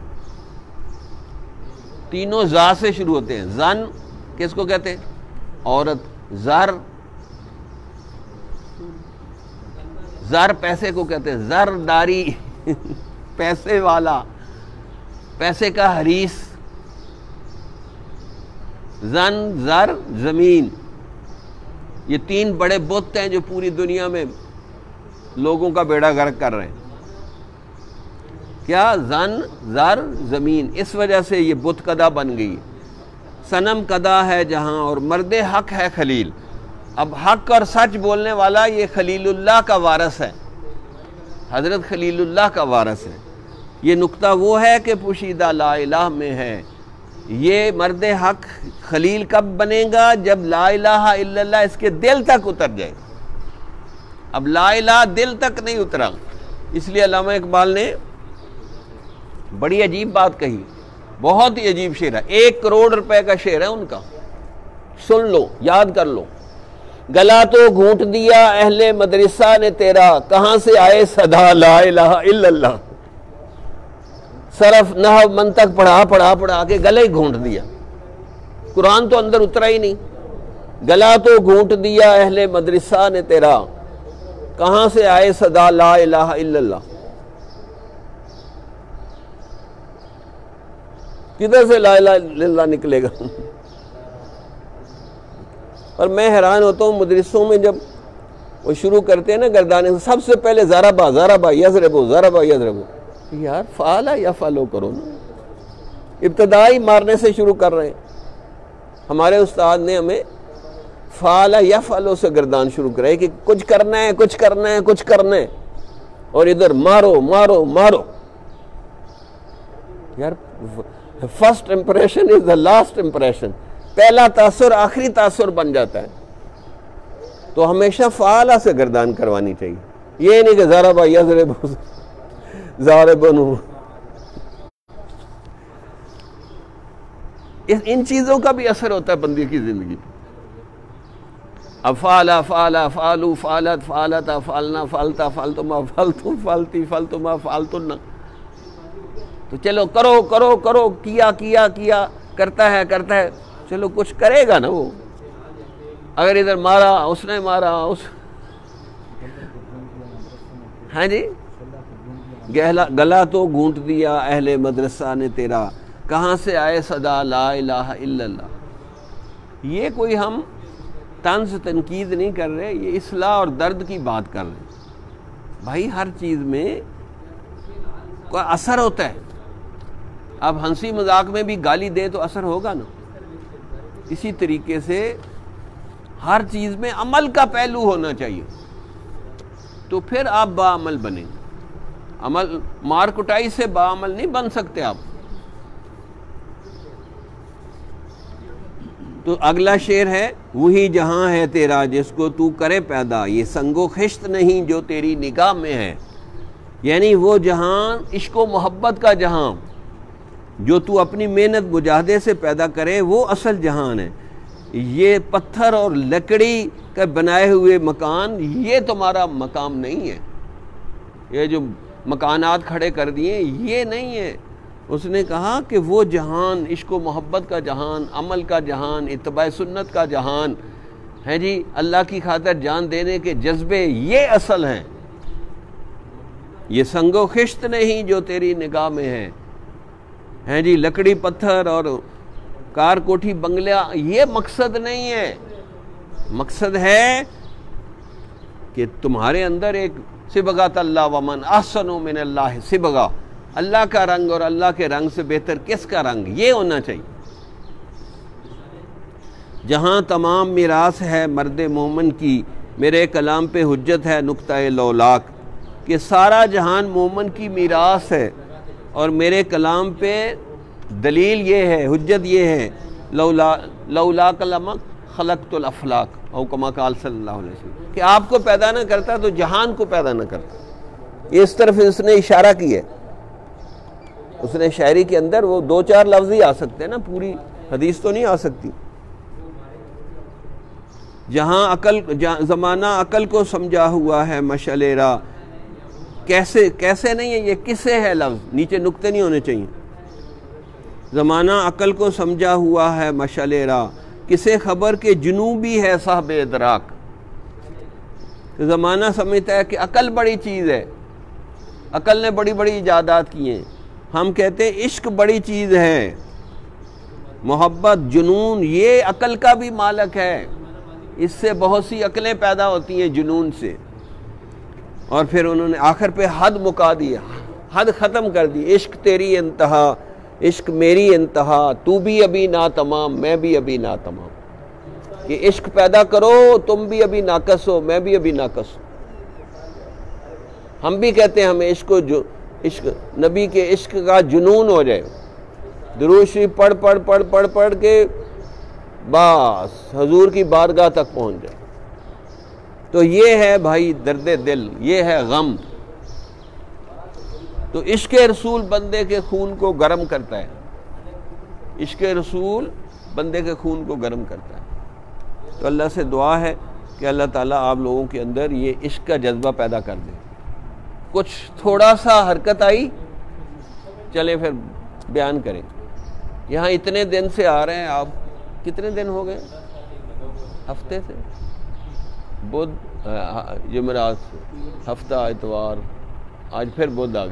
تینوں زا سے شروع ہوتے ہیں۔ زن کس کو کہتے ہیں؟ عورت۔ زر، زر پیسے کو کہتے ہیں، زر داری پیسے والا، پیسے کا حریص۔ زن، زر، زمین، یہ 3 بڑے بت ہیں جو پوری دنیا میں لوگوں کا بیڑا غرق کر رہے ہیں۔ کیا؟ زن، زر، زمین، اس وجہ سے یہ بت قدا بن گئی۔ صنم قدا ہے جہاں اور مرد حق ہے خلیل۔ اب حق اور سچ بولنے والا یہ خلیل اللہ کا وارث ہے، حضرت خلیل اللہ کا وارث ہے۔ یہ نقطہ وہ ہے کہ پوشیدہ لا الہ میں ہے۔ یہ مرد حق خلیل کب بنے گا؟ جب لا الہ الا اللہ اس کے دل تک اتر جائے گا۔ اب لا الہ دل تک نہیں اترا، اس لیے علامہ اقبال نے بڑی عجیب بات کہی، بہت ہی عجیب شعر ہے، 1 کروڑ روپے کا شعر ہے ان کا، سن لو، یاد کر لو۔ گلا تو گھونٹ دیا اہل مدرسہ نے تیرا، کہاں سے آئے صدا لا الہ الا اللہ۔ صرف نحو منطق پڑھا کے گلے ہی گھونٹ دیا، قرآن تو اندر اترا ہی نہیں۔ گلا تو گھونٹ دیا اہل مدرسہ نے تیرا، کہاں سے آئے صدا لا الہ الا اللہ۔ کدھر سے لا الہ الا اللہ نکلے گا؟ اور میں حیران ہوتا ہوں مدرسوں میں جب وہ شروع کرتے ہیں نا گردانے سے، سب سے پہلے ضربا ضربا یضربو ضربا یضربو، یار فعلا یا فعلو کرو نا، ابتدائی مارنے سے شروع کر رہے ہیں۔ ہمارے استاد نے ہمیں فعلا یا فعلو سے گردان شروع کرائی کہ کچھ کرنا ہے، کچھ کرنا ہے، کچھ کرنا ہے، اور ادھر مارو مارو مارو۔ یار first impression is the last impression, پہلا تاثر آخری تاثر بن جاتا ہے۔ تو ہمیشہ فعلا سے گردان کروانی چاہیے، یہ نہیں کہ ضربا یضرب ضاربن۔ ان چیزوں کا بھی اثر ہوتا ہے بندے کی زندگی پہ۔ اب فعلا فعلا فعلو فعلت فعلتا فعلنا فعلتا فعلتما فعلتم فعلتی فعلتما فعلتن، تو چلو کرو کرو کرو، کیا کیا کیا، کرتا ہے کرتا ہے، چلو کچھ کرے گا نا وہ۔ اگر ادھر مارا، اس نے مارا، اس، ہاں جی گلا تو گھونٹ دیا اہل مدرسہ نے تیرا، کہاں سے آئے صدا لا الہ الا اللہ۔ یہ کوئی ہم طنز تنقید نہیں کر رہے، یہ اصلاح اور درد کی بات کر رہے ہیں۔ بھائی ہر چیز میں کوئی اثر ہوتا ہے، اب ہنسی مذاق میں بھی گالی دے تو اثر ہوگا نا، اسی طریقے سے ہر چیز میں عمل کا پہلو ہونا چاہیے، تو پھر آپ باعمل بنیں گے۔ عمل مار کٹائی سے باعمل نہیں بن سکتے آپ۔ تو اگلا شعر ہے، وہی جہاں ہے تیرا جس کو تو کرے پیدا، یہ سنگ و خشت نہیں جو تیری نگاہ میں ہے۔ یعنی وہ جہان، عشق و محبت کا جہان جو تو اپنی محنت مجاہدے سے پیدا کرے، وہ اصل جہان ہے۔ یہ پتھر اور لکڑی کا بنائے ہوئے مکان، یہ تمہارا مقام نہیں ہے۔ یہ جو مکانات کھڑے کر دیے یہ نہیں ہے۔ اس نے کہا کہ وہ جہان، عشق و محبت کا جہان، عمل کا جہان، اتباع سنت کا جہان ہے جی، اللہ کی خاطر جان دینے کے جذبے، یہ اصل ہیں۔ یہ سنگ و خشت نہیں جو تیری نگاہ میں ہے جی، لکڑی پتھر اور کار کوٹھی بنگلہ یہ مقصد نہیں ہے۔ مقصد ہے کہ تمہارے اندر ایک صبغۃ اللہ ومن احسن من اللہ صبغہ، اللہ کا رنگ اور اللہ کے رنگ سے بہتر کس کا رنگ، یہ ہونا چاہیے۔ جہاں تمام میراث ہے مرد مومن کی، میرے کلام پہ حجت ہے نقطہ لولاک، کہ سارا جہان مومن کی میراث ہے، اور میرے کلام پہ دلیل یہ ہے، حجت یہ ہے، لولا کلام خلقت الافلاک، او کما قال صلی اللہ علیہ وسلم، کہ آپ کو پیدا نہ کرتا تو جہان کو پیدا نہ کرتا۔ اس طرف اس نے اشارہ کیا ہے۔ اس نے شاعری کے اندر وہ دو چار لفظ ہی آ سکتے ہیں نا، پوری حدیث تو نہیں آ سکتی۔ جہاں عقل، زمانہ عقل کو سمجھا ہوا ہے مشعل راہ، کیسے نہیں ہے، یہ کسے ہے لفظ، نیچے نقطے نہیں ہونے چاہیے۔ زمانہ عقل کو سمجھا ہوا ہے مشعل راہ، کسے خبر کے جنوبی ہے صاحب ادراک۔ زمانہ سمجھتا ہے کہ عقل بڑی چیز ہے، عقل نے بڑی بڑی ایجادات کی ہیں۔ ہم کہتے ہیں عشق بڑی چیز ہے، محبت، جنون، یہ عقل کا بھی مالک ہے۔ اس سے بہت سی عقلیں پیدا ہوتی ہیں جنون سے، اور پھر انہوں نے آخر پہ حد مکا دی، حد ختم کر دی۔ عشق تیری انتہا، عشق میری انتہا، تو بھی ابھی ناتمام، میں بھی ابھی ناتمام۔ کہ عشق پیدا کرو، تم بھی ابھی ناقص ہو، میں بھی ابھی ناقص ہوں۔ ہم بھی کہتے ہیں ہمیں عشق نبی کے عشق کا جنون ہو جائے، درود شریف پڑھ کے بس حضور کی بارگاہ تک پہنچ جائے۔ تو یہ ہے بھائی درد دل، یہ ہے غم۔ تو عشق رسول بندے کے خون کو گرم کرتا ہے، عشق رسول بندے کے خون کو گرم کرتا ہے۔ تو اللہ سے دعا ہے کہ اللہ تعالیٰ آپ لوگوں کے اندر یہ عشق کا جذبہ پیدا کر دے۔ کچھ تھوڑا سا حرکت آئی، چلیں پھر بیان کریں۔ یہاں اتنے دن سے آ رہے ہیں آپ، کتنے دن ہو گئے؟ ہفتے سے، بدھ، جمعرات، ہفتہ، اتوار، آج پھر بدھ آ گئے۔